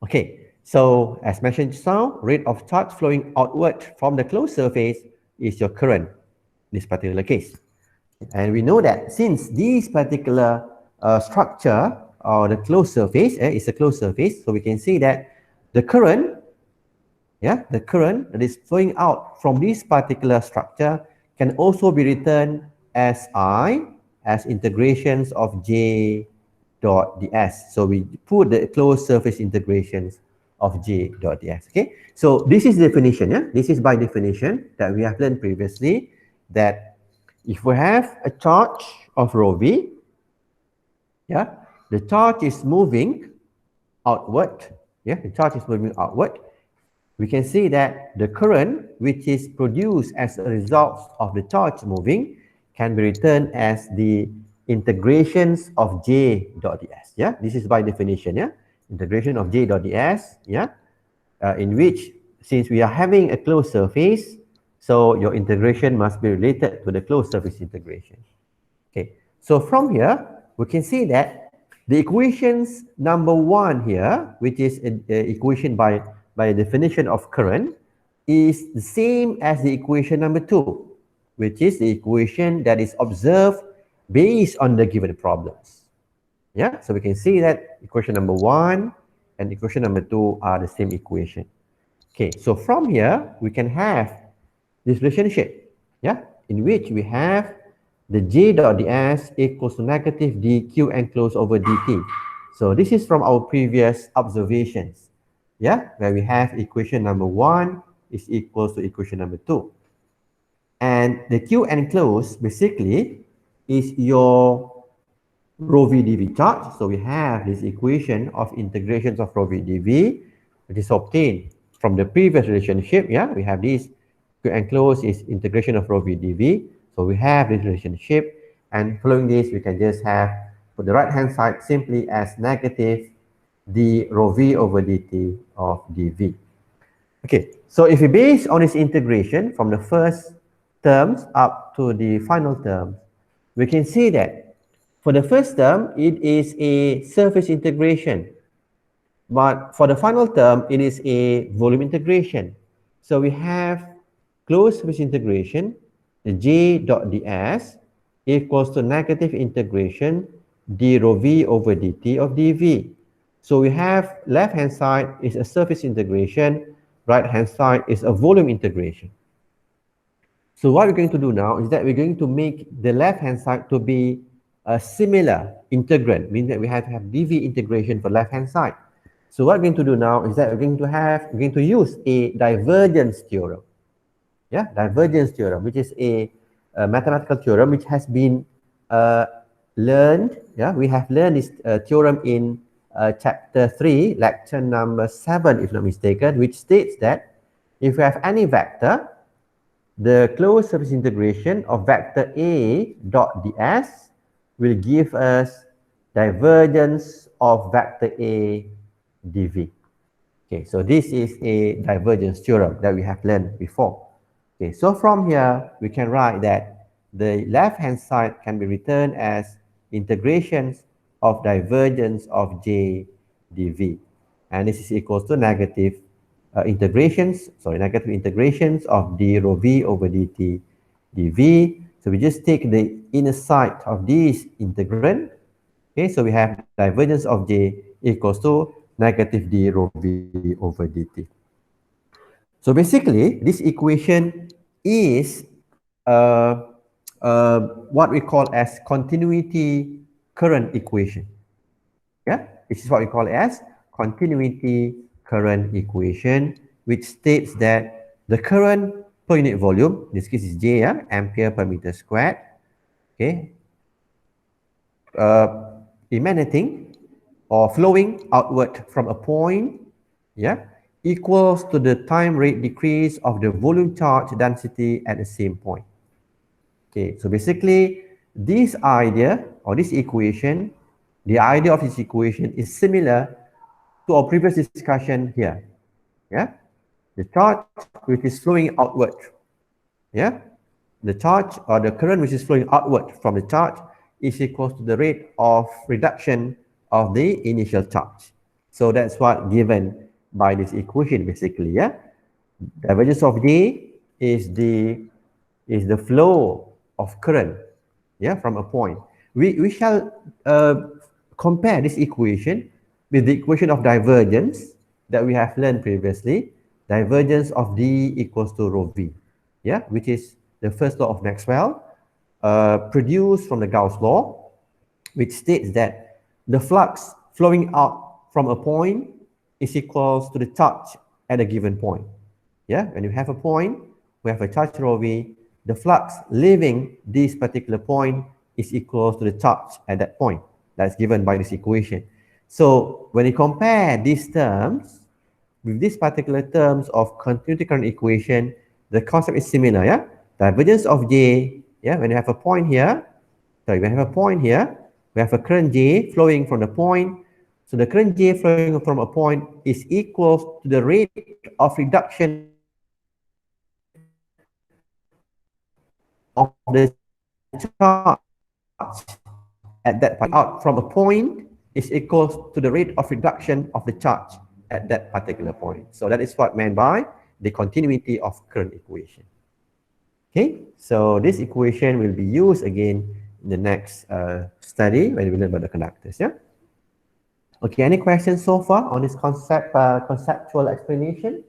Okay, so as mentioned just now, rate of charge flowing outward from the closed surface is your current in this particular case. And we know that since this particular structure or the closed surface is a closed surface, so we can see that the current, the current that is flowing out from this particular structure can also be written as I, as integrations of J dot ds. So we put the closed surface integrations of J dot ds. Okay, so this is definition. This is by definition that we have learned previously, that if we have a charge of rho v, the charge is moving outward. The charge is moving outward. We can see that the current which is produced as a result of the charge moving can be written as the integrations of J dot ds. This is by definition. Integration of J dot ds. In which, since we are having a closed surface, so your integration must be related to the closed surface integration. Okay, so from here we can see that the equations number 1 here, which is an equation by definition of current, is the same as the equation number 2. which is the equation that is observed based on the given problems. Yeah, so we can see that equation number 1 and equation number 2 are the same equation. Okay, so from here, we can have this relationship, yeah, in which we have the J dot ds equals to negative dq enclosed over dt. So this is from our previous observations, yeah, where we have equation number 1 is equals to equation number 2. And the q enclosed basically is your rho v dv charge. So we have this equation of integrations of rho v dv, which is obtained from the previous relationship. Yeah, we have this q enclosed is integration of rho v dv. So we have this relationship, and following this, we can just have for the right hand side simply as negative d rho v over dt of dv. Okay, so if we base on this integration from the first terms up to the final term, we can see that for the first term, it is a surface integration. But for the final term, it is a volume integration. So we have closed surface integration, the J dot ds equals to negative integration d rho v over dt of dv. So we have left hand side is a surface integration, right hand side is a volume integration. So what we're going to do now is that we're going to make the left hand side to be a similar integrand, meaning that we have to have dv integration for left hand side. So what we're going to do now is that we're going to use a divergence theorem. Yeah, divergence theorem, which is a mathematical theorem which has been learned. Yeah, we have learned this theorem in chapter 3, lecture number 7, if not mistaken, which states that if we have any vector, the closed surface integration of vector A dot ds will give us divergence of vector A dv. Okay, so this is a divergence theorem that we have learned before. Okay, so from here, we can write that the left-hand side can be written as integrations of divergence of J dv. And this is equals to negative negative integrations of d rho v over dt dv. So we just take the inner side of this integrand. Okay, so we have divergence of J equals to negative d rho v over dt. So basically, this equation is what we call as continuity current equation. Yeah, this is what we call as continuity current equation, which states that the current per unit volume, in this case is J, yeah, ampere per meter squared, okay, emanating or flowing outward from a point, yeah, equals to the time rate decrease of the volume charge density at the same point. Okay, so basically this idea or this equation, the idea of this equation is similar to our previous discussion here. Yeah, the charge which is flowing outward, yeah, the charge or the current which is flowing outward from the charge is equal to the rate of reduction of the initial charge. So that's what given by this equation basically. Yeah, divergence of J is the flow of current, yeah, from a point. We shall compare this equation with the equation of divergence that we have learned previously. Divergence of D equals to rho V, yeah, which is the first law of Maxwell, produced from the Gauss law, which states that the flux flowing out from a point is equals to the charge at a given point. Yeah, when you have a point, we have a charge rho V, the flux leaving this particular point is equal to the charge at that point. That's given by this equation. So when you compare these terms with these particular terms of continuity current equation, the concept is similar. Yeah, divergence of J. Yeah, when you have a point here, when you have a point here, we have a current J flowing from the point. So the current J flowing from a point is equal to the rate of reduction of the charge at that point out from a point is equal to the rate of reduction of the charge at that particular point. So that is what meant by the continuity of current equation. Okay, so this equation will be used again in the next study when we learn about the conductors. Yeah. Okay, any questions so far on this conceptual explanation?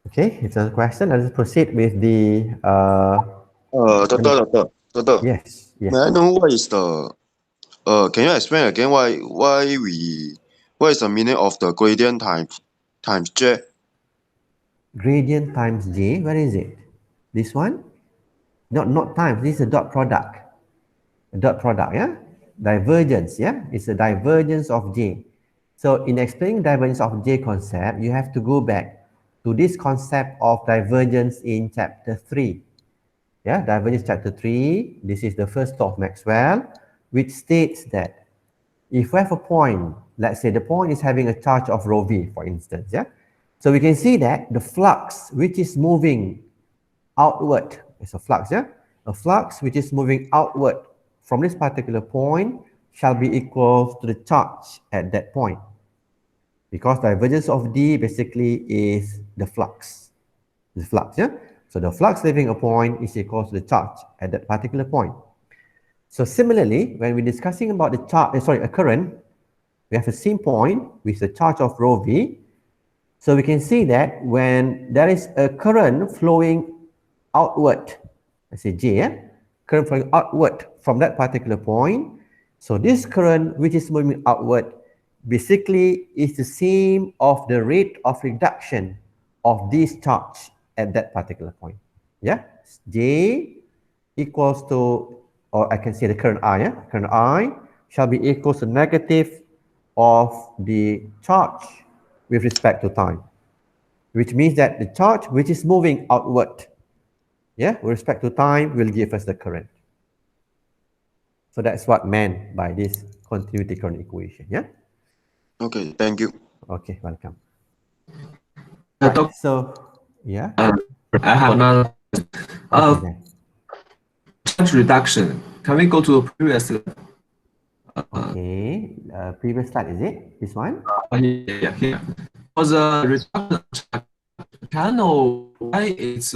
Okay, if there's a question, let us proceed with the Doctor, yes, yes. may I know what is the can you explain again what is the meaning of the gradient times J? Gradient times J, where is it? This one? Not times, this is a dot product. A dot product, yeah? Divergence, yeah? It's a divergence of J. So in explaining divergence of J concept, you have to go back to this concept of divergence in chapter 3. Yeah, divergence chapter 3, this is the first law of Maxwell, which states that if we have a point, let's say the point is having a charge of rho v, for instance, yeah? So we can see that the flux which is moving outward, it's a flux, yeah? A flux which is moving outward from this particular point shall be equal to the charge at that point. Because divergence of D basically is the flux. The flux, yeah? So the flux leaving a point is equal to the charge at that particular point. So similarly, when we're discussing about the charge, a current, we have the same point with the charge of rho v. So we can see that when there is a current flowing outward, let's say J, yeah? Current flowing outward from that particular point. So this current which is moving outward basically is the same of the rate of reduction of this charge at that particular point. Yeah, J equals to, or I can say the current I, yeah? Current I shall be equals to negative of the charge with respect to time, which means that the charge which is moving outward, yeah, with respect to time will give us the current. So that's what meant by this continuity current equation, yeah? Okay, thank you. Okay, welcome. Doc, Right, so, yeah. I have another Okay, then. charge reduction. Can we go to the previous? Okay, previous slide, is it? This one? Yeah, here. For the reduction charge, can I know why it's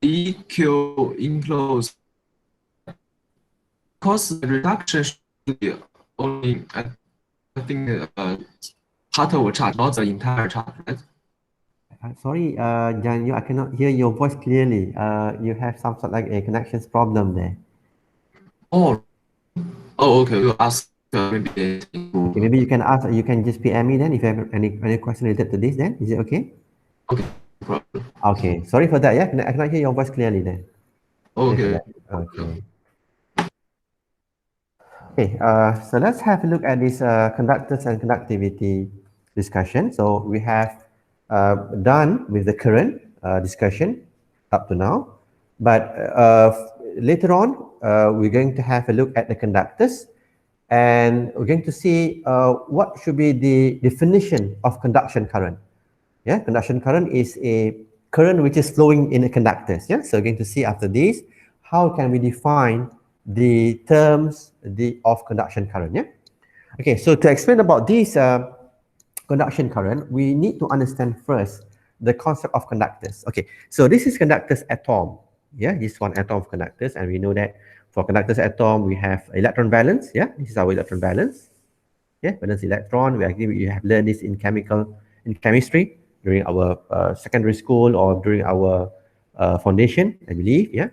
EQ enclosed? Because the reduction should be only, I think, part of a charge, not the entire charge, right? Sorry, Jan, I cannot hear your voice clearly. You have some sort like a connections problem there. Oh, okay. We'll ask maybe. Okay, maybe you can ask, you can just PM me then if you have any question related to this then. Is it okay? Okay. Okay, sorry for that, yeah? I cannot hear your voice clearly then. Okay. Okay. Okay, so let's have a look at this conductance and conductivity discussion. So we have done with the current discussion up to now, but later on we're going to have a look at the conductors, and we're going to see what should be the definition of conduction current. Yeah, conduction current is a current which is flowing in the conductors. Yeah, so we're going to see after this how can we define the terms of conduction current. Yeah. Okay, so to explain about this conduction current, we need to understand first the concept of conductors. Okay, so this is conductors atom. Yeah, this one atom of conductors, and we know that for conductors atom we have electron valence. Yeah, this is our electron valence. Yeah, valence electron. We have learned this in chemistry during our secondary school or during our foundation, I believe. Yeah.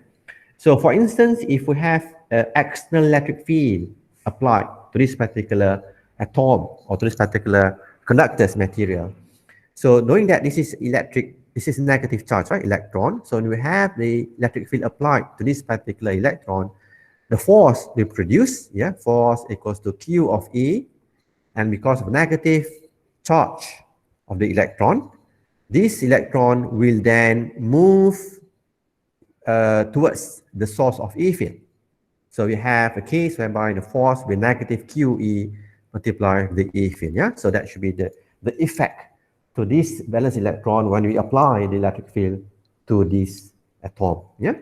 So for instance, if we have external electric field applied to this particular atom or to this particular conductors material, so knowing that this is electric, this is negative charge, right? Electron. So when we have the electric field applied to this particular electron, the force we produce, yeah, force equals to Q of E, and because of negative charge of the electron, this electron will then move towards the source of E field. So we have a case whereby the force will negative QE multiply the E field. Yeah, so that should be the effect to this valence electron when we apply the electric field to this atom. Yeah.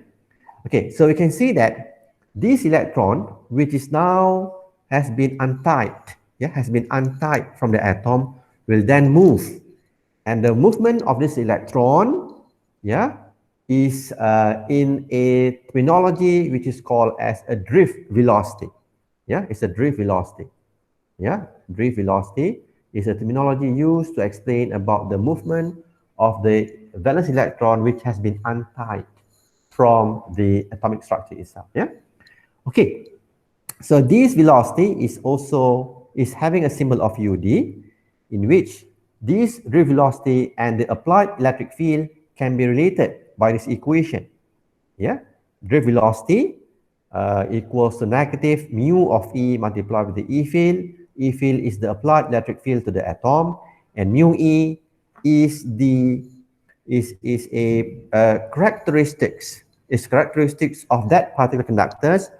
Okay, so we can see that this electron, which is now has been untied, yeah, has been untied from the atom, will then move, and the movement of this electron is in a terminology which is called as a drift velocity. It's a drift velocity. Drift velocity is a terminology used to explain about the movement of the valence electron which has been untied from the atomic structure itself. Okay. So this velocity is having a symbol of UD, in which this drift velocity and the applied electric field can be related by this equation. Drift velocity equals to negative mu of E multiplied with the E field. E field is the applied electric field to the atom, and mu E is characteristics of that particular conductors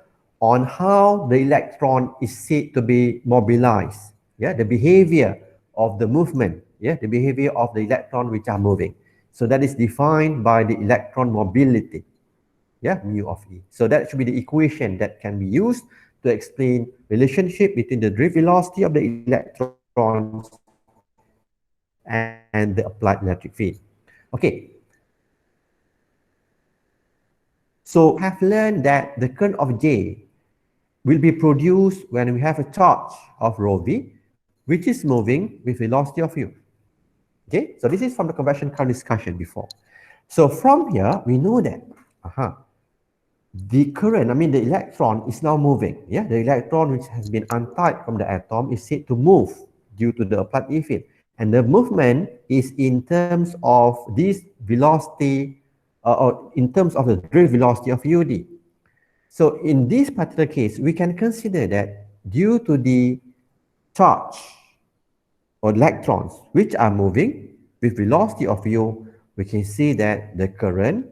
on how the electron is said to be mobilized. The behavior of the movement. The behavior of the electron which are moving. So that is defined by the electron mobility. Mu of E. So that should be the equation that can be used to explain relationship between the drift velocity of the electrons and the applied electric field. Okay. So we have learned that the current of J will be produced when we have a charge of rho v, which is moving with velocity of u. Okay, so this is from the convection current discussion before. So from here, we know that the current, the electron is now moving. The electron which has been untied from the atom is said to move due to the applied E field. And the movement is in terms of this velocity, or in terms of the drift velocity of UD. So in this particular case, we can consider that due to the charge or electrons which are moving with velocity of u, we can see that the current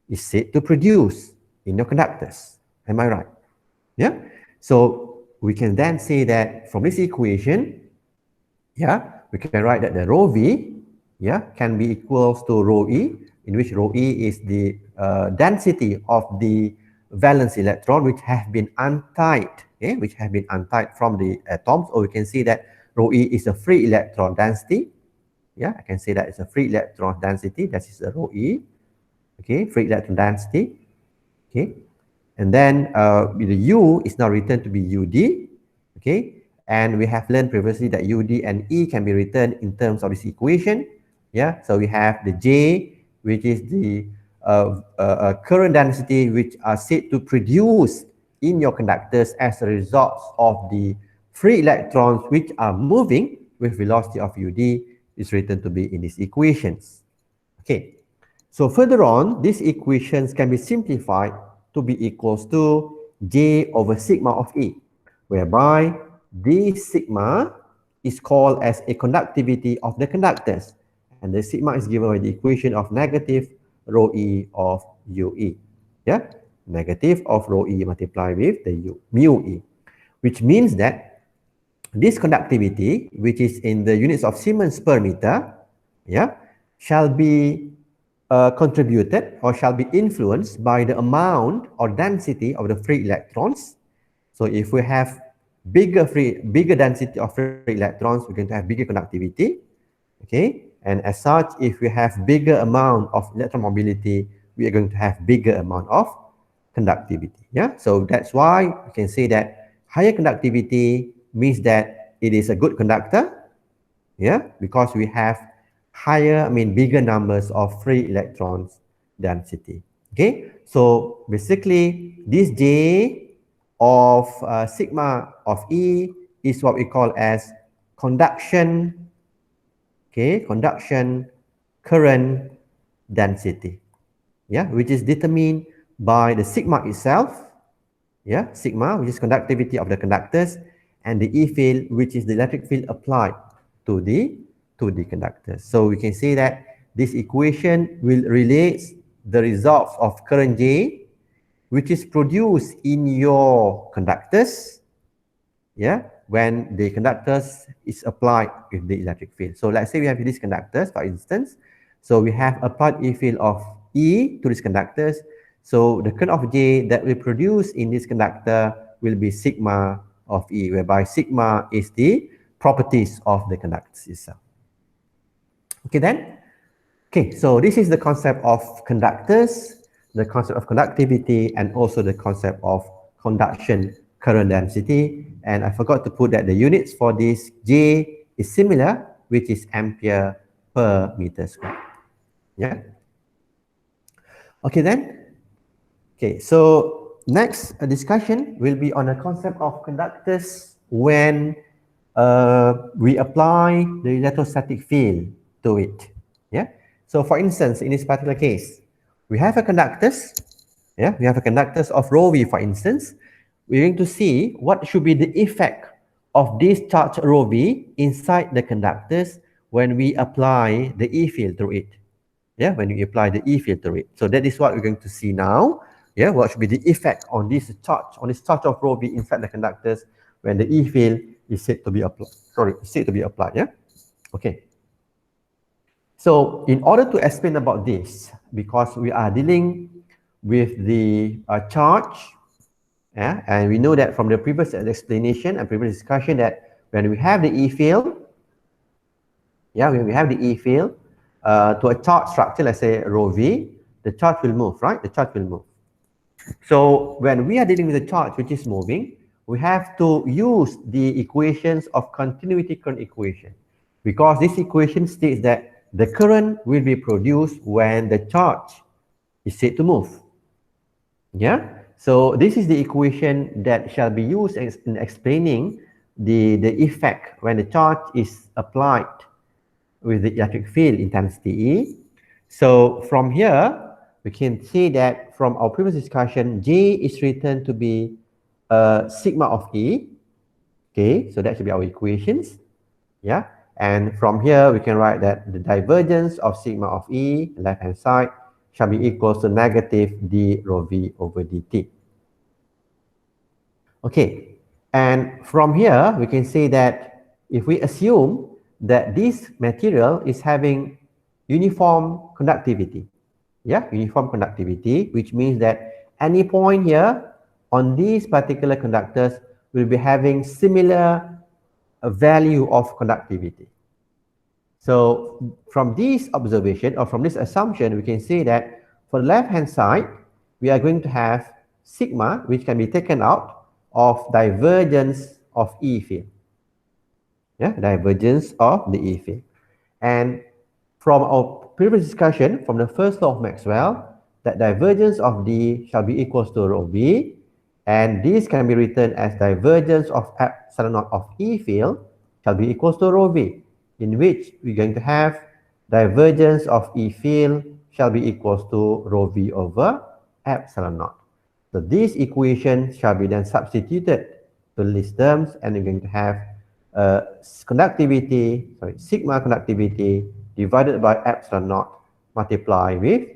is said to produce in your conductors. Am I right? So we can then say that from this equation, we can write that the rho v, can be equals to rho e, in which rho e is the density of the valence electron which have been untied, from the atoms. Or we can see that rho e is a free electron density. I can say that it's a free electron density. That is the rho e. Okay, free electron density. Okay, and then the u is now written to be ud. Okay, and we have learned previously that ud and e can be written in terms of this equation. So we have the J, which is the current density which are said to produce in your conductors as a result of the free electrons which are moving with velocity of ud is written to be in these equations. Okay, so further on, these equations can be simplified to be equals to J over sigma of E, whereby this sigma is called as a conductivity of the conductors, and the sigma is given by the equation of negative rho E of UE. Negative of rho E multiplied with the mu E, which means that this conductivity, which is in the units of Siemens per meter, shall be contributed or shall be influenced by the amount or density of the free electrons. So if we have bigger density of free electrons, we're going to have bigger conductivity. Okay, and as such, if we have bigger amount of electron mobility, we are going to have bigger amount of conductivity. So that's why we can say that higher conductivity means that it is a good conductor. Because we have bigger numbers of free electrons density. Okay, so basically this J of sigma of E is what we call as conduction current density, which is determined by the sigma itself, sigma, which is conductivity of the conductors, and the E field, which is the electric field applied to the conductors. So we can say that this equation will relate the results of current J, which is produced in your conductors, when the conductors is applied with the electric field. So let's say we have these conductors, for instance. So we have applied E field of E to these conductors. So the current of J that we produce in this conductor will be sigma of E, whereby sigma is the properties of the conductors itself. Okay then, Okay, so this is the concept of conductors, the concept of conductivity, and also the concept of conduction current density. And I forgot to put that the units for this J is similar, which is ampere per meter square. Yeah. Okay then. Okay, so next discussion will be on the concept of conductors when we apply the electrostatic field to it. Yeah. So for instance, in this particular case, we have a conductors. Yeah, we have a conductors of rho v, for instance. We're going to see what should be the effect of this charge rho v inside the conductors when we apply the E field through it. Yeah, when you apply the E field to it. So that is what we're going to see now. Yeah, what should be the effect on this charge of rho v inside the conductors when the E field is said to be applied. Sorry, said to be applied. Yeah. Okay. So in order to explain about this, because we are dealing with the charge, yeah, and we know that from the previous explanation and previous discussion that when we have the E field, yeah, when we have the E field to a charge structure, let's say rho v, the charge will move, right? The charge will move. So when we are dealing with a charge which is moving, we have to use the equations of continuity current equation, because this equation states that the current will be produced when the charge is said to move. Yeah. So this is the equation that shall be used in explaining the effect when the charge is applied with the electric field intensity E. So from here, we can see that from our previous discussion, J is written to be sigma of E. Okay, so that should be our equations. Yeah, and from here, we can write that the divergence of sigma of E, left-hand side, shall be equals to negative d rho v over dt. Okay, and from here, we can say that if we assume that this material is having uniform conductivity, yeah, uniform conductivity, which means that any point here on these particular conductors will be having similar value of conductivity. So from this observation or from this assumption, we can say that for the left-hand side, we are going to have sigma, which can be taken out of divergence of E field. Yeah, divergence of the E field. And from our previous discussion, from the first law of Maxwell, that divergence of D shall be equals to rho v, and this can be written as divergence of epsilon naught of E field shall be equals to rho v, in which we're going to have divergence of E field shall be equals to rho v over epsilon naught. So this equation shall be then substituted to these terms, and we're going to have sigma conductivity divided by epsilon naught multiplied with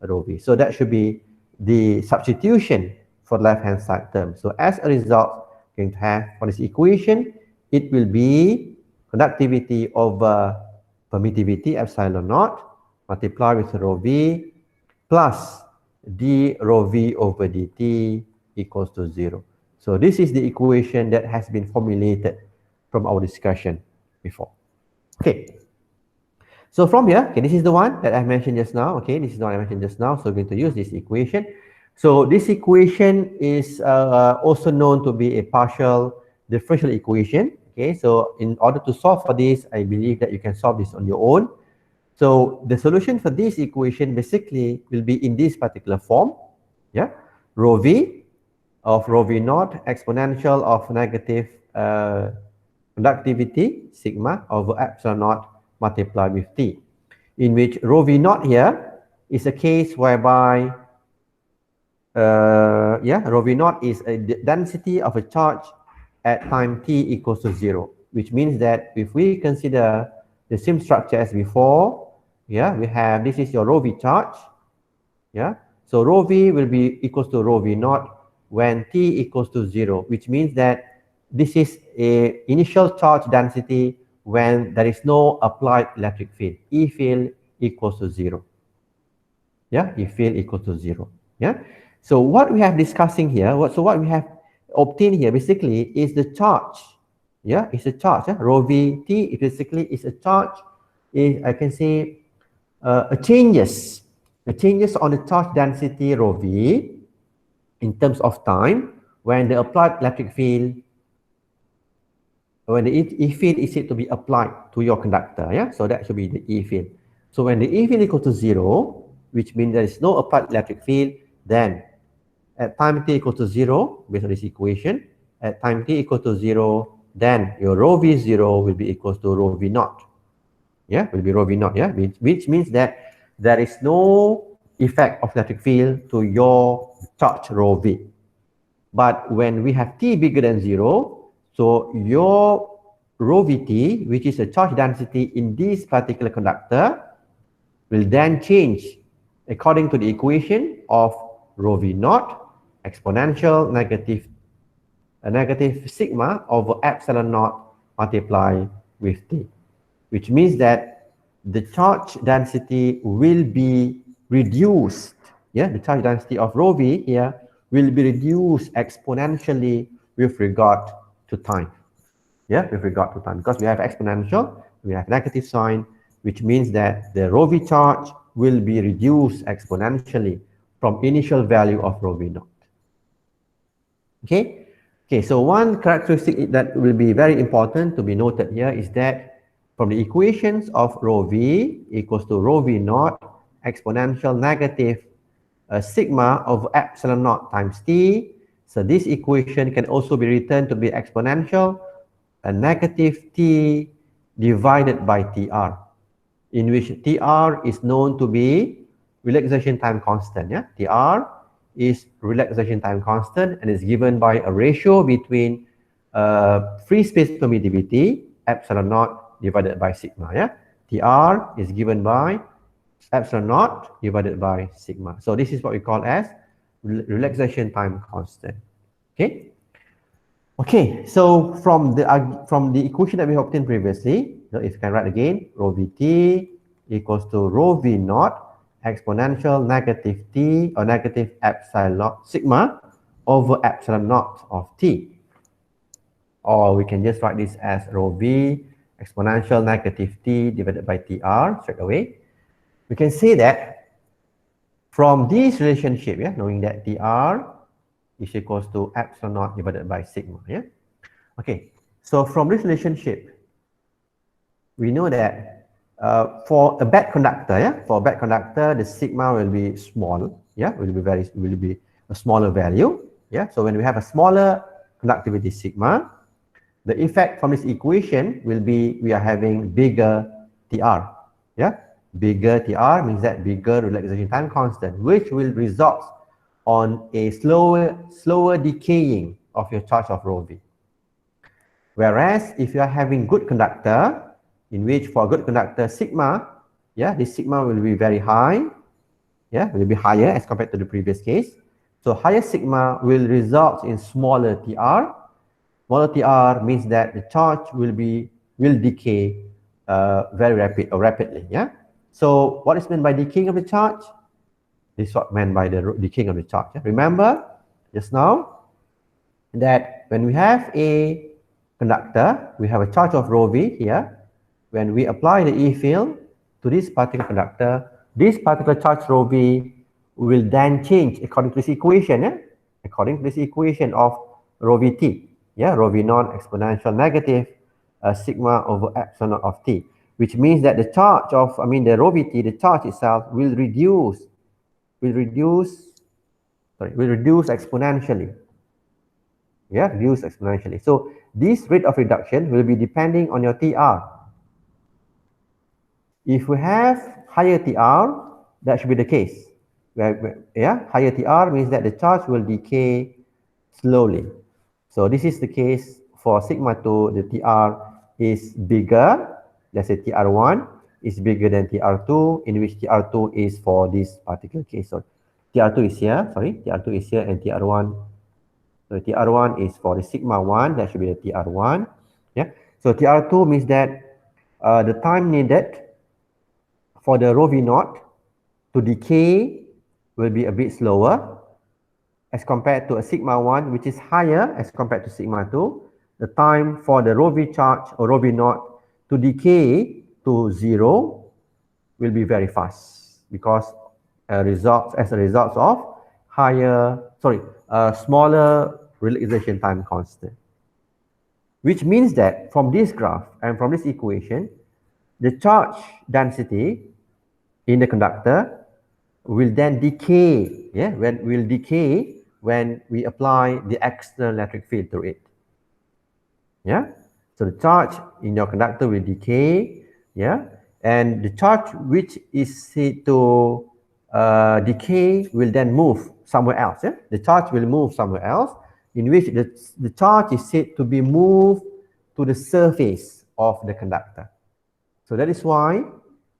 rho v. So that should be the substitution for left-hand side term. So as a result, we're going to have for this equation, it will be conductivity over permittivity epsilon naught multiplied with rho v plus d rho v over dt equals to 0. So this is the equation that has been formulated from our discussion before. Okay. So from here, okay, this is the one that I mentioned just now. Okay, this is the one I mentioned just now. So we're going to use this equation. So this equation is also known to be a partial differential equation. Okay, so in order to solve for this, I believe that you can solve this on your own. So the solution for this equation basically will be in this particular form. Yeah, rho v of rho v naught exponential of negative conductivity sigma over epsilon naught multiplied with t, in which rho v naught here is a case whereby rho v naught is a density of a charge at time t equals to 0, which means that if we consider the same structure as before, yeah, we have, this is your rho v charge, yeah, so rho v will be equals to rho v naught when t equals to 0, which means that this is a initial charge density when there is no applied electric field. E field equals to 0. Yeah, E field equals to 0. Yeah. So what we have discussing here, what we have obtained here basically is the charge. Yeah, it's a charge. Rho v t basically is a charge. I can say changes on the charge density rho v in terms of time when the applied electric field, when the E field is said to be applied to your conductor, yeah, so that should be the E field. So when the E field equal to 0, which means there is no applied electric field, then at time t equal to 0, based on this equation, at time t equal to 0, then your rho v 0 will be equals to rho v naught. Yeah, will be rho v naught, yeah, which means that there is no effect of electric field to your charge rho v. But when we have t bigger than 0, so your rho vt, which is a charge density in this particular conductor, will then change according to the equation of rho v naught exponential negative sigma over epsilon naught multiplied with t, which means that the charge density will be reduced. Yeah, the charge density of rho v here will be reduced exponentially with regard to time. Yeah, with regard to time, because we have exponential, we have negative sign, which means that the rho v charge will be reduced exponentially from initial value of rho v naught. Okay. Okay, so one characteristic that will be very important to be noted here is that from the equations of rho v equals to rho v naught exponential negative sigma of epsilon naught times t. So this equation can also be written to be exponential negative t divided by tr, in which tr is known to be relaxation time constant. Yeah, tr is relaxation time constant and is given by a ratio between free space permittivity epsilon naught divided by sigma. Yeah, tr is given by epsilon naught divided by sigma. So this is what we call as relaxation time constant. Okay. Okay, so from the equation that we obtained previously, if you can write again, rho vt equals to rho v naught exponential negative t or negative epsilon sigma over epsilon naught of t. Or we can just write this as rho v exponential negative t divided by tr straight away. We can say that from this relationship, yeah, knowing that tr is equals to epsilon naught divided by sigma, yeah. Okay, so from this relationship, we know that for a bad conductor, yeah, for a bad conductor, the sigma will be small, yeah, will be a smaller value, yeah. So when we have a smaller conductivity sigma, the effect from this equation will be we are having bigger tr, yeah. Bigger tr means that bigger relaxation time constant, which will result on a slower decaying of your charge of rho v. Whereas if you are having good conductor, in which for a good conductor sigma, yeah, this sigma will be very high, yeah, will be higher as compared to the previous case. So higher sigma will result in smaller tr. Smaller tr means that the charge will decay very rapidly, yeah. So what is meant by decaying of the charge? This is what meant by the decaying of the charge. Yeah? Remember just now that when we have a conductor, we have a charge of rho v here. When we apply the E field to this particular conductor, this particular charge rho v will then change according to this equation, yeah? According to this equation of rho vt, yeah, rho v naught exponential negative sigma over epsilon naught of t, which means that the charge of, the rho vt, the charge itself will reduce exponentially. Yeah, reduce exponentially. So this rate of reduction will be depending on your TR. If we have higher TR, that should be the case. Yeah, higher TR means that the charge will decay slowly. So this is the case for sigma 2, the TR is bigger. Let's say TR1 is bigger than TR2, in which TR2 is for this particular case. So TR2 is here, TR2 is here, and TR1. So TR1 is for the sigma 1, that should be the TR1. Yeah. So TR2 means that the time needed for the rho v naught to decay will be a bit slower as compared to a sigma 1, which is higher as compared to sigma 2. The time for the rho v charge or rho v naught to decay to 0 will be very fast because as a result of smaller relaxation time constant. Which means that from this graph and from this equation, the charge density in the conductor will then decay, when we apply the external electric field to it. Yeah, so the charge in your conductor will decay, yeah, and the charge which is said to decay will then move somewhere else. Yeah, the charge will move somewhere else, in which the charge is said to be moved to the surface of the conductor. So that is why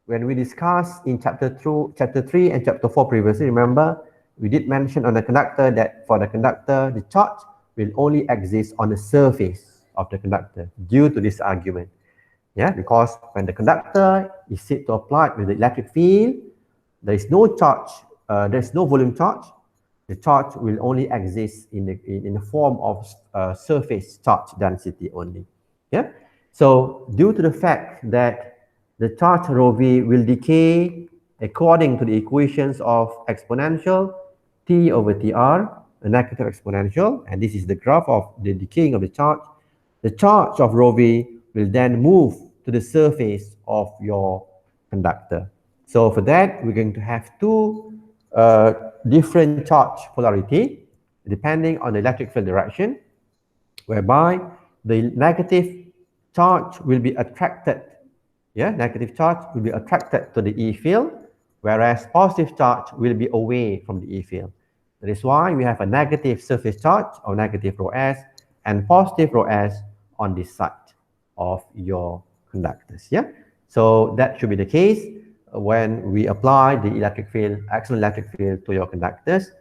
when we discussed in chapter 3 and chapter 4 previously, remember, we did mention on the conductor that for the conductor, the charge will only exist on the surface of the conductor due to this argument. Yeah, because when the conductor is said to apply with the electric field, there is no charge, there is no volume charge. The charge will only exist in the form of surface charge density only. Yeah, so due to the fact that the charge rho v will decay according to the equations of exponential T over Tr, a negative exponential, and this is the graph of the decaying of the charge of rho v will then move to the surface of your conductor. So for that, we're going to have two different charge polarity depending on the electric field direction, whereby the negative charge will be attracted. Yeah, negative charge will be attracted to the E field, whereas positive charge will be away from the E field. That is why we have a negative surface charge or negative rho s and positive rho s on this side of your conductors. Yeah, so that should be the case when we apply the electric field, external electric field to your conductors.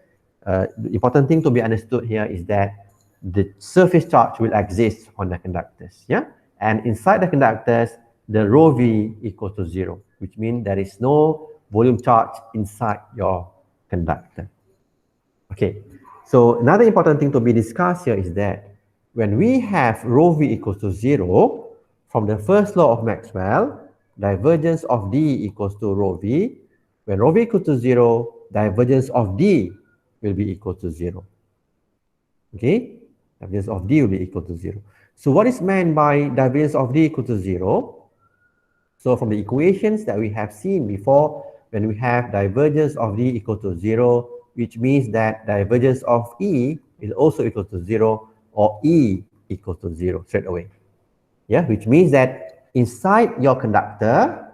The important thing to be understood here is that the surface charge will exist on the conductors. Yeah, and inside the conductors, the rho v equals to 0, which means there is no volume charge inside your conductor. Okay, so another important thing to be discussed here is that when we have rho v equals to 0, from the first law of Maxwell, divergence of D equals to rho v. When rho v equals to 0, divergence of D will be equal to 0. Okay, divergence of D will be equal to 0. So what is meant by divergence of D equal to 0? So from the equations that we have seen before, when we have divergence of D equal to 0, which means that divergence of E is also equal to 0, or E equal to 0 straight away. Yeah, which means that inside your conductor,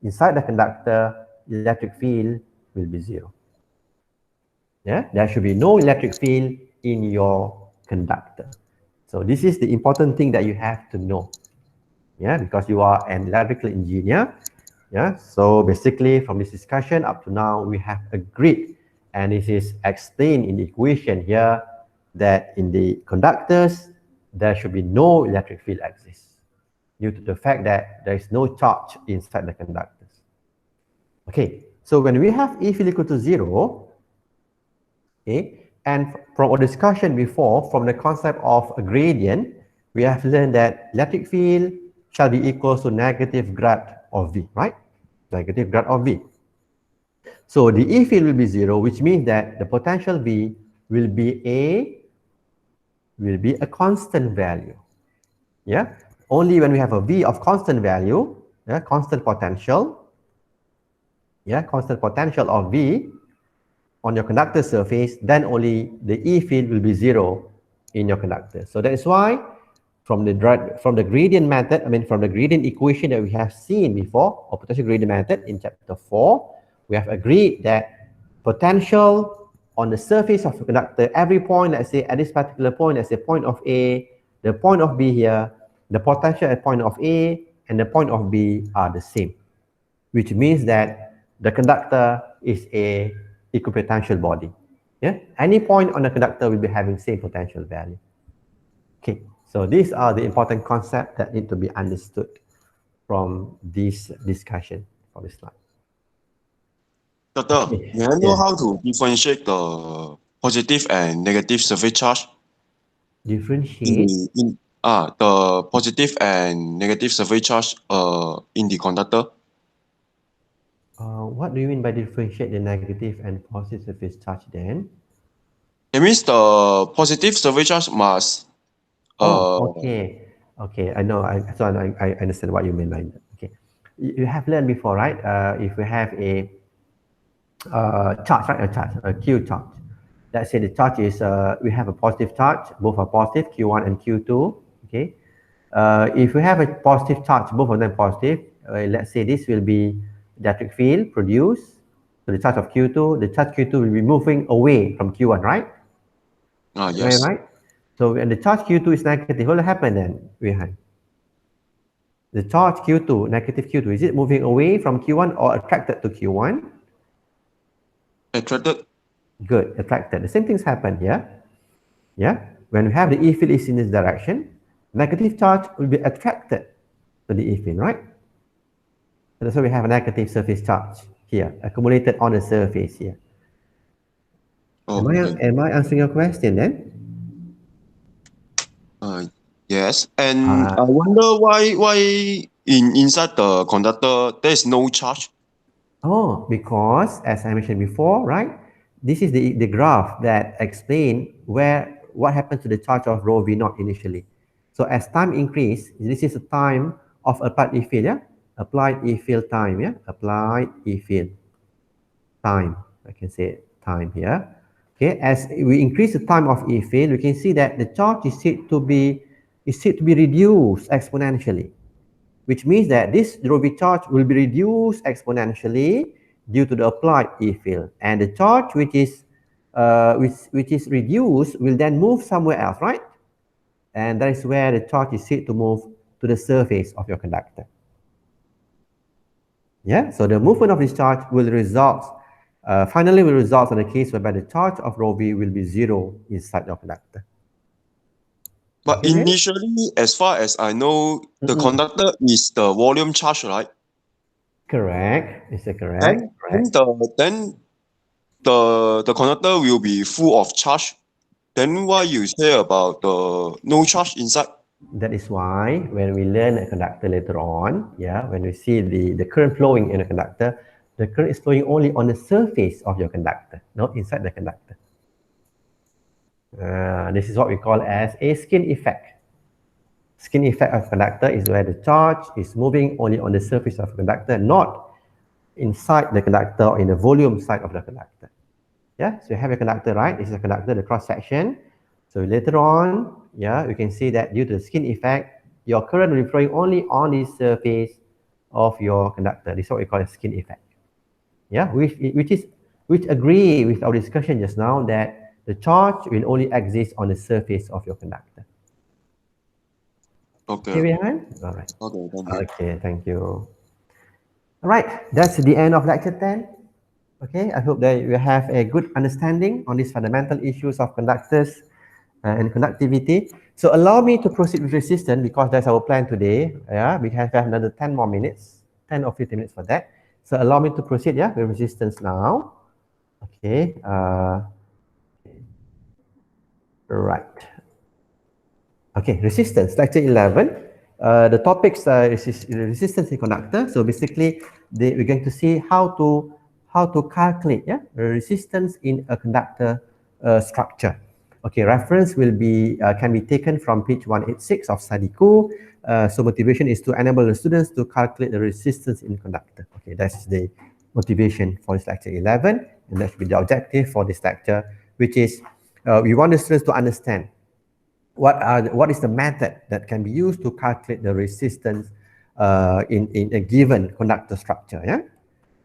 inside the conductor, the electric field will be 0. Yeah, there should be no electric field in your conductor. So this is the important thing that you have to know. Yeah, because you are an electrical engineer. Yeah, so basically from this discussion up to now, we have agreed, and this is explained in the equation here, that in the conductors, there should be no electric field exists due to the fact that there is no charge inside the conductors. Okay, so when we have E field equal to 0, okay, and from our discussion before, from the concept of a gradient, we have learned that electric field shall be equal to negative grad of V, right? Negative grad of V. So the E field will be 0, which means that the potential V will be a constant value. Yeah, only when we have a V of constant value, yeah, constant potential of V on your conductor surface, then only the E field will be 0 in your conductor. So that is why from the gradient method, from the gradient equation that we have seen before, or potential gradient method in chapter 4, we have agreed that potential on the surface of the conductor, every point, let's say at this particular point, let's say point of A, the point of B here, the potential at point of A and the point of B are the same, which means that the conductor is a equipotential body. Yeah, any point on the conductor will be having same potential value. Okay, so these are the important concepts that need to be understood from this discussion for this slide. Doctor, Okay. may I know how to differentiate the positive and negative surface charge? Differentiate? The positive and negative surface charge in the conductor. What do you mean by differentiate the negative and positive surface charge then? It means the positive surface charge must Oh, uh okay. Okay, I know. I understand what you mean by that. Okay. You have learned before, right? If we have a charge, right? A Q charge. Let's say the charge is, we have a positive charge, both are positive, Q1 and Q2. Okay. If we have a positive charge, both of them positive, let's say this will be the electric field produced. So the charge of Q2, the charge Q2 will be moving away from Q1, right? Am I yes. right? So when the charge Q2 is negative, what will happen then behind? The charge Q2, negative Q2, is it moving away from Q1 or attracted to Q1? Attracted. Good, attracted. The same things happen here. Yeah, when we have the E field is in this direction, negative charge will be attracted to the E field, right? So that's why we have a negative surface charge here, accumulated on the surface here. Okay. Am I answering your question then? Yes. And Uh, I wonder why inside the conductor there is no charge. Oh, because as I mentioned before, right? This is the graph that explain what happens to the charge of rho v naught initially. So as time increase, this is the time of applied E field, yeah? Applied E field time, yeah? Applied E field time. I can say time here. Okay, as we increase the time of E field, we can see that the charge is said to be reduced exponentially, which means that this rho v charge will be reduced exponentially due to the applied E field, and the charge which is reduced will then move somewhere else, right? And that is where the charge is said to move to the surface of your conductor. Yeah, so the movement of this charge will result, finally will result in a case whereby the charge of rho v will be zero inside your conductor. But Okay, then? initially, as far as I know, the Mm-mm. conductor is the volume charge, right? Correct. Is that correct? Then Correct. the conductor will be full of charge. Then why you say about the no charge inside? That is why when we learn a conductor later on, yeah, when we see the current flowing in a conductor, the current is flowing only on the surface of your conductor, not inside the conductor. This is what we call as a skin effect. Skin effect of conductor is where the charge is moving only on the surface of the conductor, not inside the conductor or in the volume side of the conductor. Yeah, so you have a conductor, right? This is a conductor, the cross section. So later on, yeah, you can see that due to the skin effect, your current will be flowing only on the surface of your conductor. This is what we call a skin effect. Yeah, which agree with our discussion just now that the charge will only exist on the surface of your conductor. Okay. Okay, Rehan? All right. Okay, thank you. Okay, thank you. All right, that's the end of lecture 10. Okay, I hope that you have a good understanding on these fundamental issues of conductors and conductivity. So allow me to proceed with resistance because that's our plan today. Yeah, we have another 10 more minutes, 10 or 15 minutes for that. So allow me to proceed, yeah, with resistance now. Okay, right. Okay, resistance, lecture 11. The topics is resistance in conductor. So basically, we're going to see how to calculate, yeah, the resistance in a conductor structure. Okay, reference will be can be taken from page 186 of study 2. So motivation is to enable the students to calculate the resistance in conductor. Okay, that's the motivation for this lecture 11, and that should be the objective for this lecture, which is we want the students to understand what is the method that can be used to calculate the resistance in a given conductor structure. Yeah.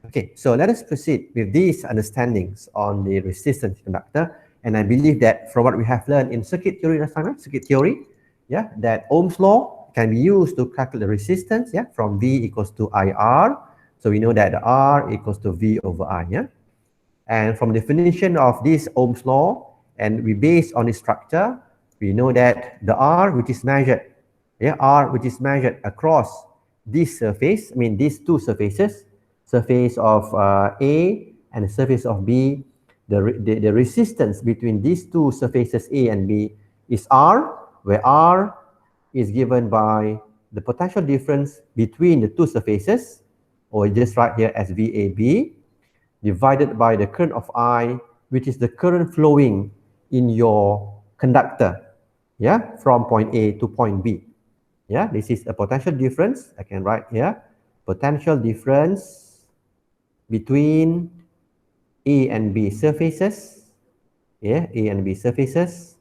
Okay, so let us proceed with these understandings on the resistance conductor. And I believe that from what we have learned in circuit theory last time, circuit theory, yeah, that Ohm's law can be used to calculate the resistance, yeah, from V equals to IR. So we know that the R equals to V over I, yeah. And from definition of this Ohm's law, and we base on the structure, we know that the R which is measured, yeah, R which is measured across this surface, I mean these two surfaces, surface of A and the surface of B, the resistance between these two surfaces A and B is R, where R is given by the potential difference between the two surfaces, or just write here as VAB, divided by the current of I, which is the current flowing in your conductor, yeah, from point A to point B. Yeah, this is a potential difference. I can write here, potential difference between A and B surfaces, yeah, A and B surfaces,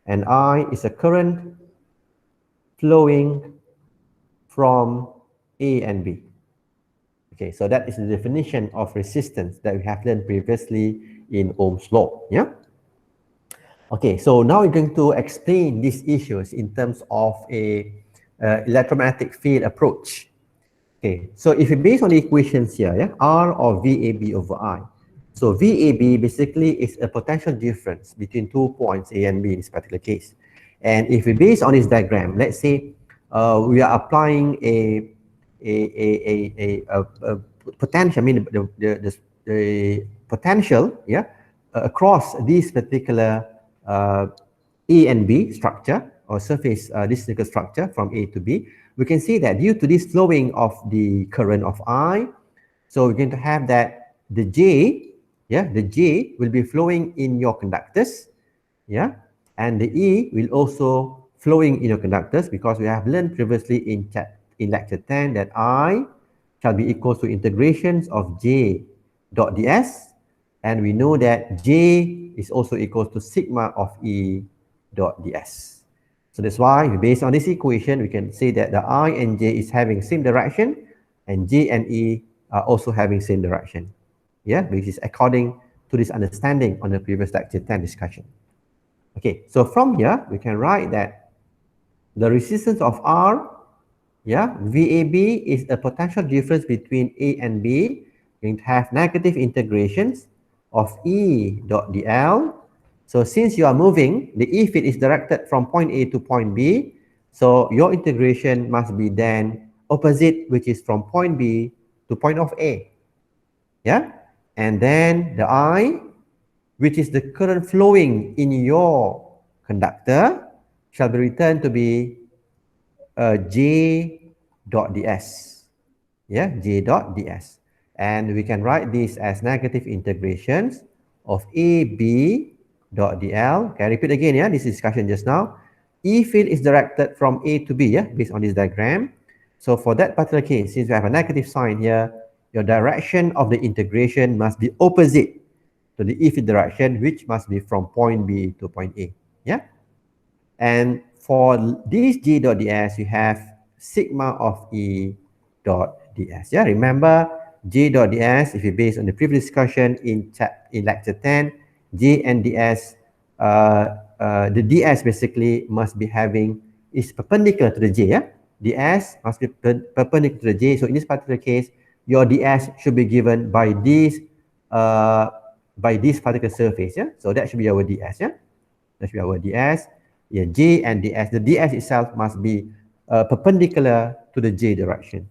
and I is a current flowing from A and B. Okay, so that is the definition of resistance that we have learned previously in Ohm's law. Yeah. Okay, so now we're going to explain these issues in terms of a electromagnetic field approach. Okay, so if we base on the equations here, yeah, R or VAB over I. So VAB basically is a potential difference between 2 points A and B in this particular case. And if we base on this diagram, let's say we are applying a potential, I mean the potential, yeah, across this particular A and B structure or surface this single structure from A to B, we can see that due to this flowing of the current of I, so we're going to have that the J, yeah, the J will be flowing in your conductors, yeah, and the E will also flowing in your conductors, because we have learned previously in lecture 10 that I shall be equal to integrations of J dot ds, and we know that J is also equal to sigma of E dot ds. So that's why based on this equation, we can say that the I and J is having same direction, and J and E are also having same direction. Yeah, which is according to this understanding on the previous lecture 10 discussion. Okay, so from here, we can write that the resistance of R, yeah, VAB is a potential difference between A and B. Going to have negative integrations of E dot dl. So since you are moving, the E field is directed from point A to point B. So your integration must be then opposite, which is from point B to point of A. Yeah, and then the I, which is the current flowing in your conductor, shall be returned to be J dot ds. Yeah, J dot ds. And we can write this as negative integrations of AB dot dl. Okay, I repeat again, yeah, this discussion just now. E field is directed from A to B, yeah, based on this diagram. So for that particular case, since we have a negative sign here, your direction of the integration must be opposite to the E field direction, which must be from point B to point A. Yeah. And for this J dot ds, you have sigma of E dot ds. Yeah, remember J dot ds, if you base on the previous discussion in lecture 10, J and ds, the ds basically must be having, is perpendicular to the J, yeah? ds must be perpendicular to the J. So in this particular case, your ds should be given by this particular surface, yeah? So that should be our ds, yeah? That should be our ds. Yeah, J and ds. The ds itself must be perpendicular to the J direction.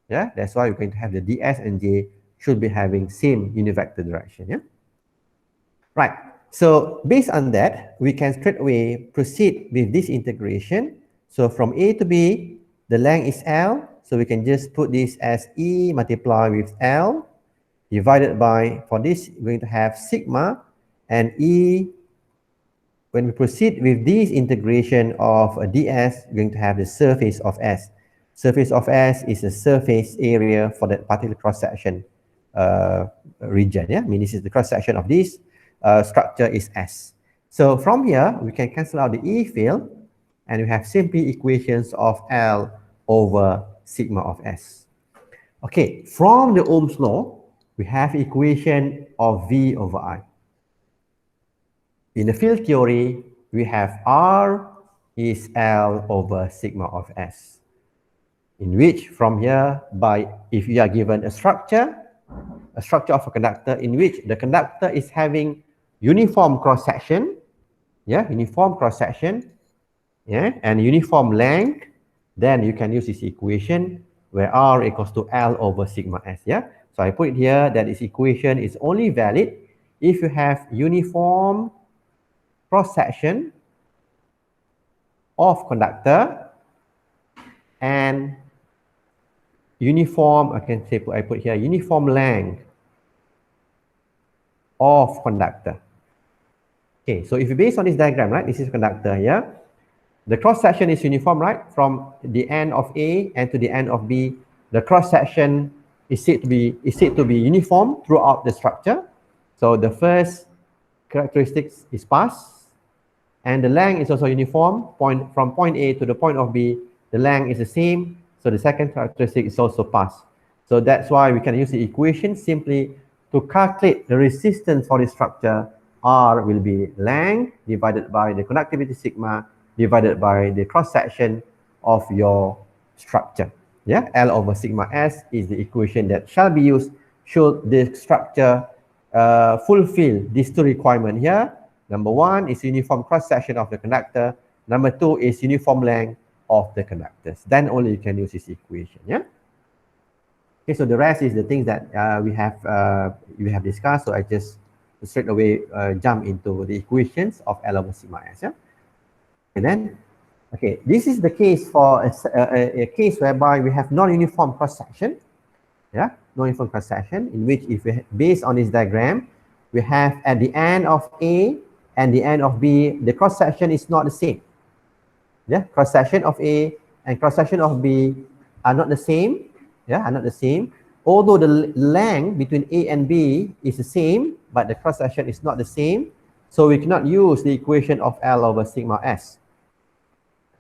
Yeah, that's why we're going to have the ds and J should be having same unit vector direction. Yeah. Right. So based on that, we can straight away proceed with this integration. So from A to B, the length is L. So we can just put this as E multiplied with L divided by, for this, we're going to have sigma, and E, when we proceed with this integration of a ds, we're going to have the surface of S. Surface of S is the surface area for that particular cross-section region. Yeah, I mean, this is the cross-section of this structure is S. So from here, we can cancel out the E field, and we have simply equations of L over sigma of S. Okay, from the Ohm's law, we have equation of V over I. In the field theory, we have R is L over sigma of S, in which from here, if you are given a structure of a conductor in which the conductor is having uniform cross-section, yeah, uniform cross-section, yeah, and uniform length, then you can use this equation where R equals to L over sigma S, yeah. So I put it here that this equation is only valid if you have uniform cross-section of conductor and uniform, I can say, I put here, uniform length of conductor. Okay, so if you based on this diagram, right, this is conductor here. The cross section is uniform, right? From the end of A and to the end of B, the cross section is said to be uniform throughout the structure. So the first characteristics is pass, and the length is also uniform. From point A to the point of B, the length is the same. So the second characteristic is also pass. So that's why we can use the equation simply to calculate the resistance for the structure. R will be length divided by the conductivity sigma divided by the cross section of your structure. Yeah, L over sigma S is the equation that shall be used should the structure fulfill these two requirements here. Number one is uniform cross section of the conductor. Number two is uniform length of the conductors. Then only you can use this equation. Yeah. Okay, so the rest is the things that we have discussed. So I just straight away jump into the equations of L over sigma S. Yeah. And then, okay, this is the case for a case whereby we have non-uniform cross section. Yeah, non-uniform cross section in which, if we based on this diagram, we have at the end of A and the end of B, the cross section is not the same. Yeah, cross section of A and cross section of B are not the same. Yeah, are not the same. Although the length between A and B is the same, but the cross section is not the same. So we cannot use the equation of L over sigma S.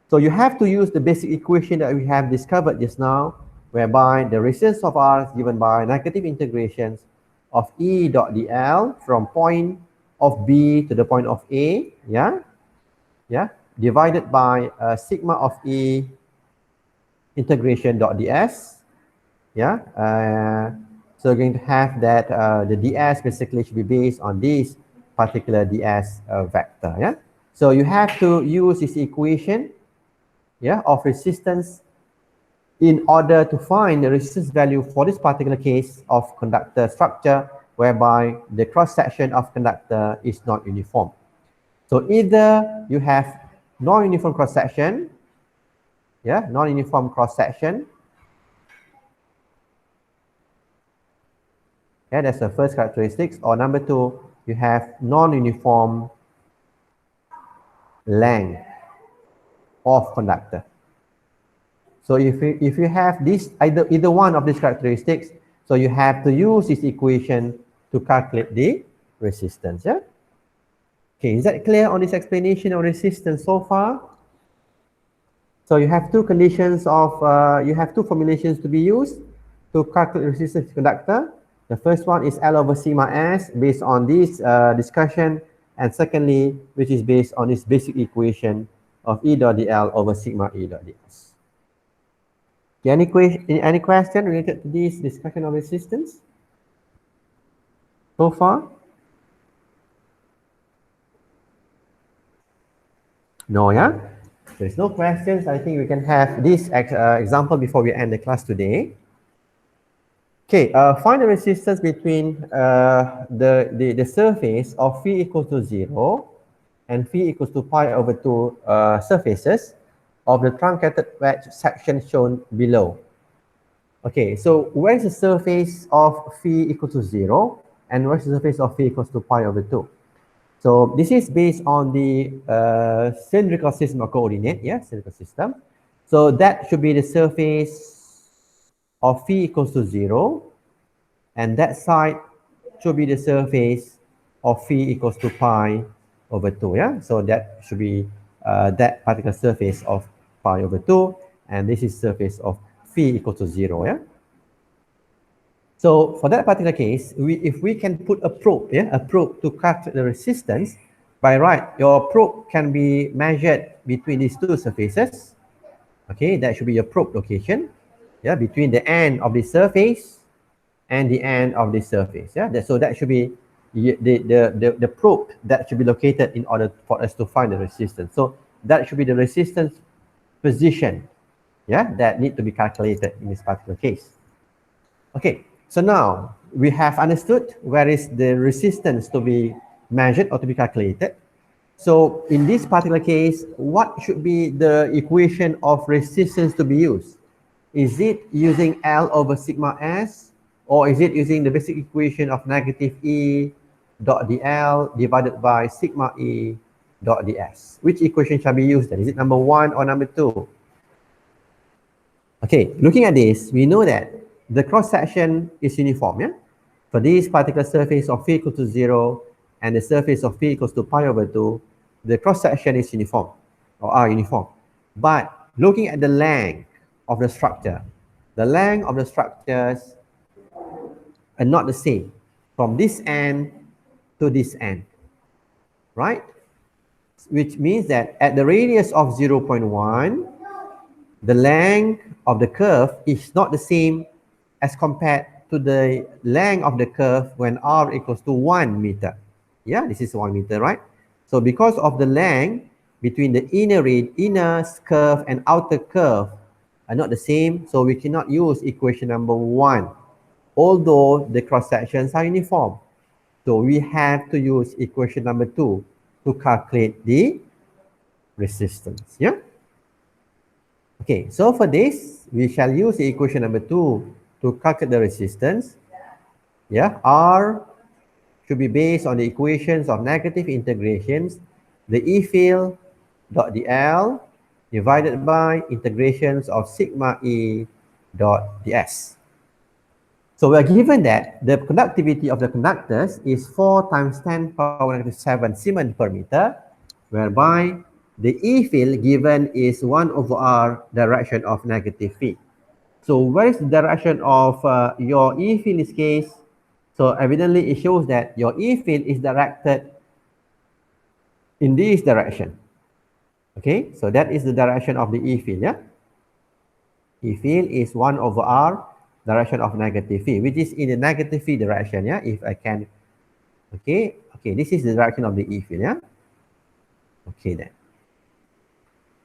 So you have to use the basic equation that we have discovered just now, whereby the resistance of R is given by negative integrations of E dot dl from point of B to the point of A, divided by sigma of E integration dot ds, so we're going to have that the ds basically should be based on this particular ds vector, So you have to use this equation, of resistance in order to find the resistance value for this particular case of conductor structure, whereby the cross section of conductor is not uniform. So either you have non-uniform cross section, non-uniform cross section. That's the first characteristics. Or number two, you have non-uniform length of conductor. So if you have this either one of these characteristics, so you have to use this equation to calculate the resistance. Yeah. Okay, is that clear on this explanation of resistance so far? So you have two conditions of you have two formulations to be used to calculate resistance of conductor. The first one is L over sigma S based on this discussion, and secondly, which is based on this basic equation of E dot dl over sigma E dot ds. Okay, any question related to this discussion of resistance so far? No, yeah? There's no questions. I think we can have this example before we end the class today. Okay, find the resistance between the surface of phi equals to 0 and phi equals to pi over 2 surfaces of the truncated wedge section shown below. Okay, so where is the surface of phi equals to 0 and where is the surface of phi equals to pi over 2? So this is based on the cylindrical system of coordinate, cylindrical system. So that should be the surface of phi equals to 0, and that side should be the surface of phi equals to pi over 2, So that should be that particular surface of pi over 2, and this is surface of phi equals to 0, So for that particular case, if we can put a probe, a probe to calculate the resistance, by right, your probe can be measured between these two surfaces. Okay, that should be your probe location, between the end of the surface and the end of the surface, So that should be the probe that should be located in order for us to find the resistance. So that should be the resistance position, that need to be calculated in this particular case. Okay, so now we have understood where is the resistance to be measured or to be calculated. So in this particular case, what should be the equation of resistance to be used? Is it using L over sigma S, or is it using the basic equation of negative E dot dl divided by sigma E dot ds? Which equation shall be used then? Is it number 1 or number 2? Okay, looking at this, we know that the cross section is uniform, yeah? For this particular surface of phi equals to 0 and the surface of phi equals to pi over 2, the cross section is uniform or are uniform. But looking at the length of the structure, the length of the structures are not the same from this end to this end, right? Which means that at the radius of 0.1, the length of the curve is not the same as compared to the length of the curve when r equals to 1 meter. Yeah, this is 1 meter, right? So because of the length between the inner curve and outer curve are not the same, so we cannot use equation number 1, although the cross sections are uniform. So we have to use equation number 2 to calculate the resistance. Yeah. Okay, so for this, we shall use the equation number 2 to calculate the resistance. Yeah, R should be based on the equations of negative integrations, the E field dot dl divided by integrations of sigma E dot ds. So we are given that the conductivity of the conductors is 4 times 10 power negative 7 Siemens per meter, whereby the E field given is 1 over R direction of negative phi. So where is the direction of your E field in this case? So evidently it shows that your E field is directed in this direction. Okay, so that is the direction of the E field, yeah? E field is 1 over R direction of negative phi, which is in the negative phi direction, yeah? If I can, okay, this is the direction of the E field, yeah? Okay then.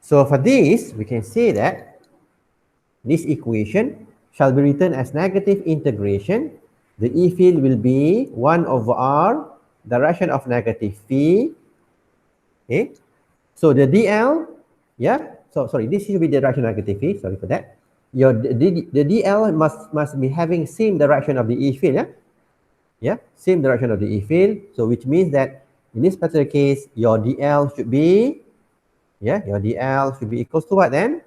So for this, we can say that this equation shall be written as negative integration. The E field will be 1 over R, direction of negative phi. Okay. So the DL, yeah. So sorry, this should be the direction of negative phi. Sorry for that. The DL must be having same direction of the E field, yeah. Yeah, same direction of the E field. So which means that in this particular case, your DL should be, yeah, your DL should be equals to what then?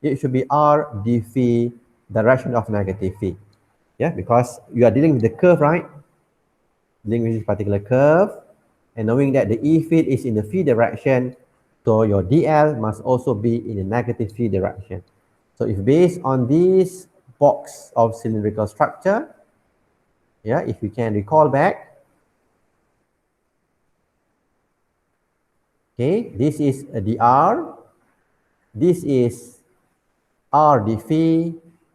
It should be R d phi direction of negative phi. Yeah, because you are dealing with the curve, right? Dealing with this particular curve, and knowing that the E field is in the phi direction, so your DL must also be in the negative phi direction. So if based on this box of cylindrical structure, yeah, if you can recall back, okay, this is a dr, this is r d phi,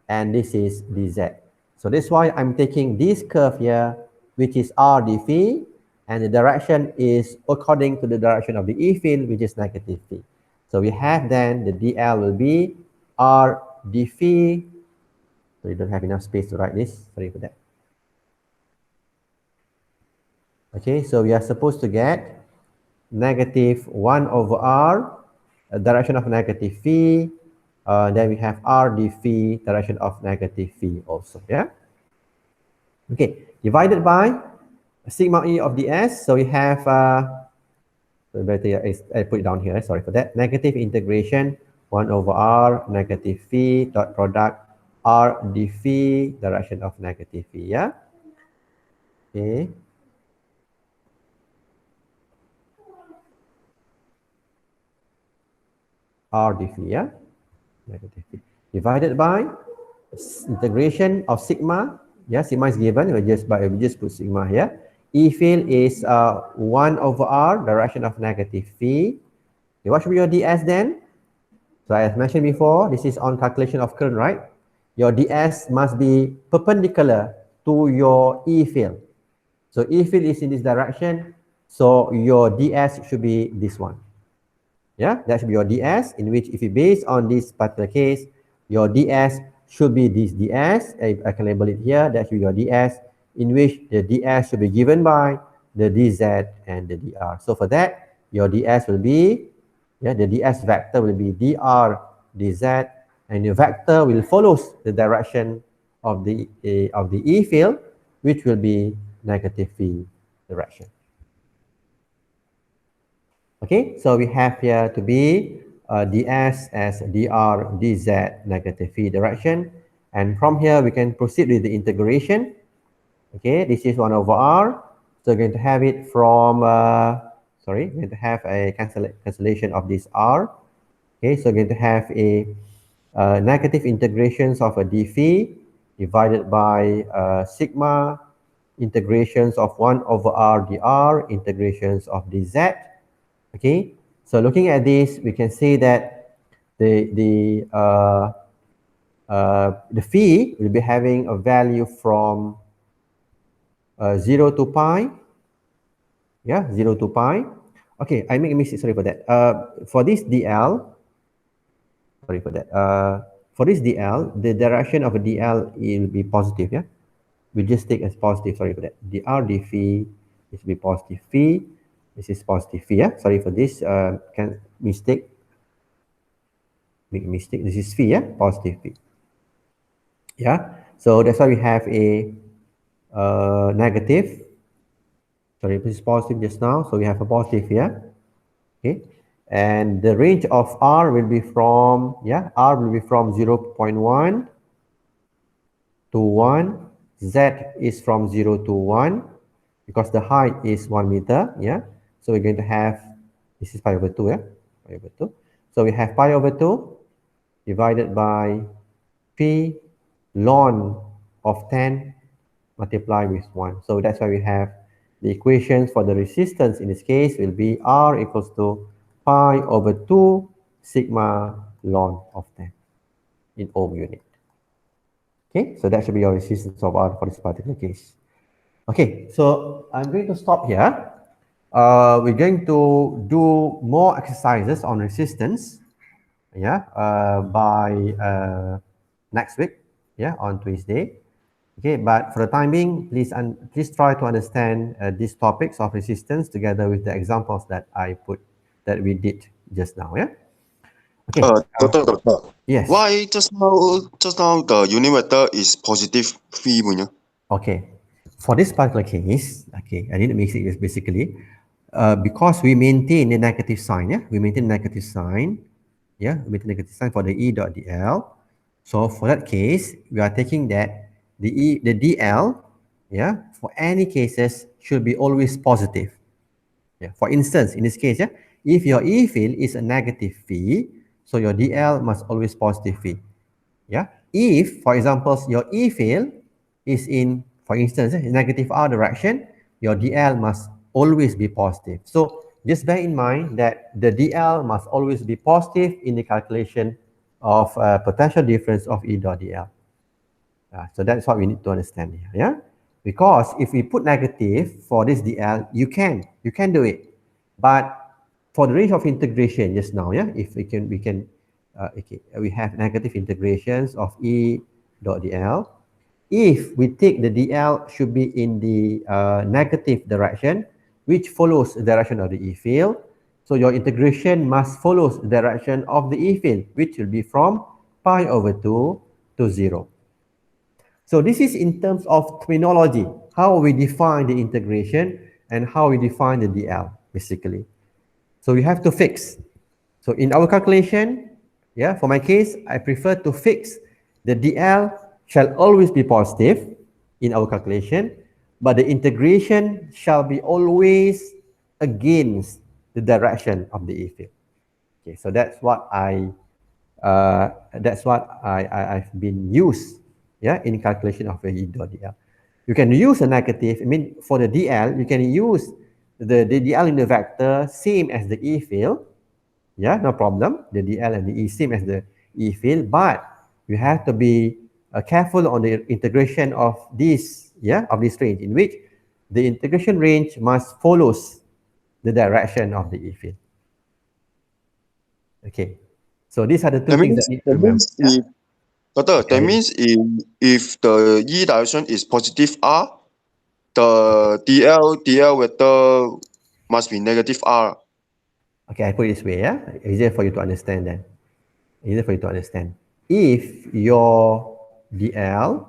and this is dz. So that's why I'm taking this curve here, which is r d phi, and the direction is according to the direction of the E field, which is negative phi. So we have then the dl will be r d phi. So you don't have enough space to write this. Sorry for that. Okay, so we are supposed to get negative 1 over r, direction of negative phi. Then we have r d phi, direction of negative phi also, yeah? Okay, divided by sigma E of ds. So we have, so better I put it down here, sorry for that. Negative integration 1 over r, negative phi, dot product, r d phi, direction of negative phi, yeah? Okay. R d phi, yeah? Negative phi. Divided by integration of sigma, yeah, sigma is given, we just put sigma here. E field is 1 over r, direction of negative phi. Okay, what should be your ds then? So as mentioned before, this is on calculation of current, right? Your ds must be perpendicular to your E field. So E field is in this direction, so your ds should be this one. Yeah, that should be your ds, in which if you base on this particular case, your ds should be this ds. I can label it here. That should be your ds, in which the ds should be given by the dz and the dr. So for that, your ds will be, yeah, the ds vector will be dr dz and your vector will follow the direction of the E field, which will be negative V direction. Okay, so we have here to be ds as dr dz negative V direction, and from here we can proceed with the integration. Okay, this is 1 over r, so we're going to have it from we're going to have a cancellation of this r. Okay, so we're going to have a negative integrations of a dv divided by sigma integrations of 1 over r dr integrations of dz. Okay, so looking at this, we can see that the phi will be having a value from 0 to pi. Yeah, 0 to pi. Okay, I make a mistake, sorry for that. For this dl, sorry for that. For this dl, the direction of a dl will be positive, yeah? We just take as positive, sorry for that. dr d phi is be positive phi. This is positive phi, yeah? Sorry for this mistake. Make a mistake. This is phi, yeah? Positive phi. Yeah, so that's why we have a negative. Sorry, this is positive just now, so we have a positive here. Okay, and the range of r will be from, yeah, r will be from 0.1 to 1. Z is from 0 to 1 because the height is 1 meter. Yeah, so we're going to have, this is pi over 2. Yeah, pi over 2. So we have pi over 2 divided by p ln of 10 multiplied with 1. So that's why we have the equations for the resistance in this case will be R equals to pi over 2 sigma ln of 10 in ohm unit. Okay, so that should be your resistance of R for this particular case. Okay, so I'm going to stop here. We're going to do more exercises on resistance, yeah, by next week, yeah, on Tuesday. Okay, but for the time being, please try to understand these topics of resistance together with the examples that that we did just now. Yeah. Okay. Doctor. Yes. Why just now the unit vector is positive phi punya? Okay. For this particular case, okay, I didn't make it basically because we maintain the negative sign. Yeah, we maintain negative sign. Yeah, we maintain negative sign for the E dot dl. So for that case, we are taking that the dl, yeah, for any cases should be always positive. Yeah. For instance, in this case, yeah, if your E field is a negative phi, so your dl must always positive phi. Yeah. If, for example, your E field is in, for instance, negative R direction, your dl must always be positive. So just bear in mind that the dl must always be positive in the calculation of potential difference of E dot dl. So that's what we need to understand here. Yeah, because if we put negative for this dl, you can do it, but for the range of integration just now, yeah, if we can okay, we have negative integrations of E dot dl. If we take the dl should be in the negative direction, which follows the direction of the E field. So your integration must follow the direction of the E field, which will be from pi over 2 to 0. So this is in terms of terminology, how we define the integration and how we define the dl, basically. So we have to fix. So in our calculation, yeah, for my case, I prefer to fix the dl shall always be positive in our calculation, but the integration shall be always against the direction of the E field. Okay, so that's what I've been used, yeah, in calculation of a E dot dl. You can use a negative, I mean, for the dl, you can use the dl in the vector same as the E field. Yeah, no problem. The dl and the E same as the E field, but you have to be careful on the integration of this, yeah, of this range, in which the integration range must follows the direction of the E field. Okay, so these are the two things that need to remember. If, Doctor, Okay. that means if the E direction is positive R, the DL vector must be negative R. Okay, I put it this way, yeah? Easier for you to understand then. Easier for you to understand. if your DL,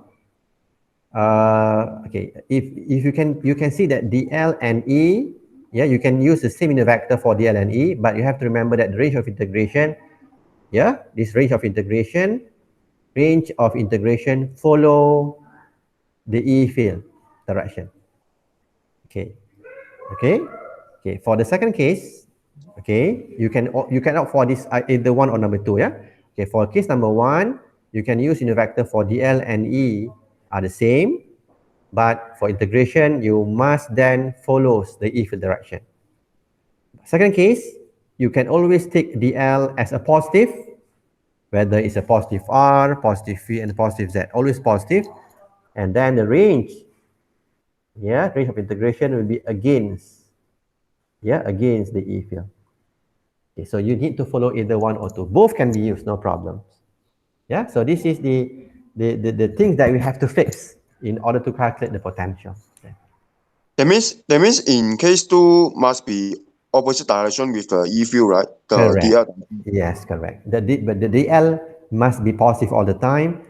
okay, if you can see that DL and E, yeah, you can use the same unit vector for DL and E, but you have to remember that the range of integration, yeah, this range of integration follow the E field direction. Okay, okay, okay. For the second case, okay, you can opt for this either one or number two, yeah. Okay, for case number one, you can use unit vector for DL and E are the same, but for integration, you must then follows the E field direction. Second case, you can always take DL as a positive, whether it's a positive R, positive V, and positive Z, always positive. And then the range, yeah, range of integration will be against, yeah, against the E field. Okay, so you need to follow either one or two. Both can be used, no problems. Yeah, so this is the things that we have to fix in order to calculate the potential. Okay. That means in case 2 must be opposite direction with the E field, right? The Correct. DL. Yes, correct. But the DL must be positive all the time,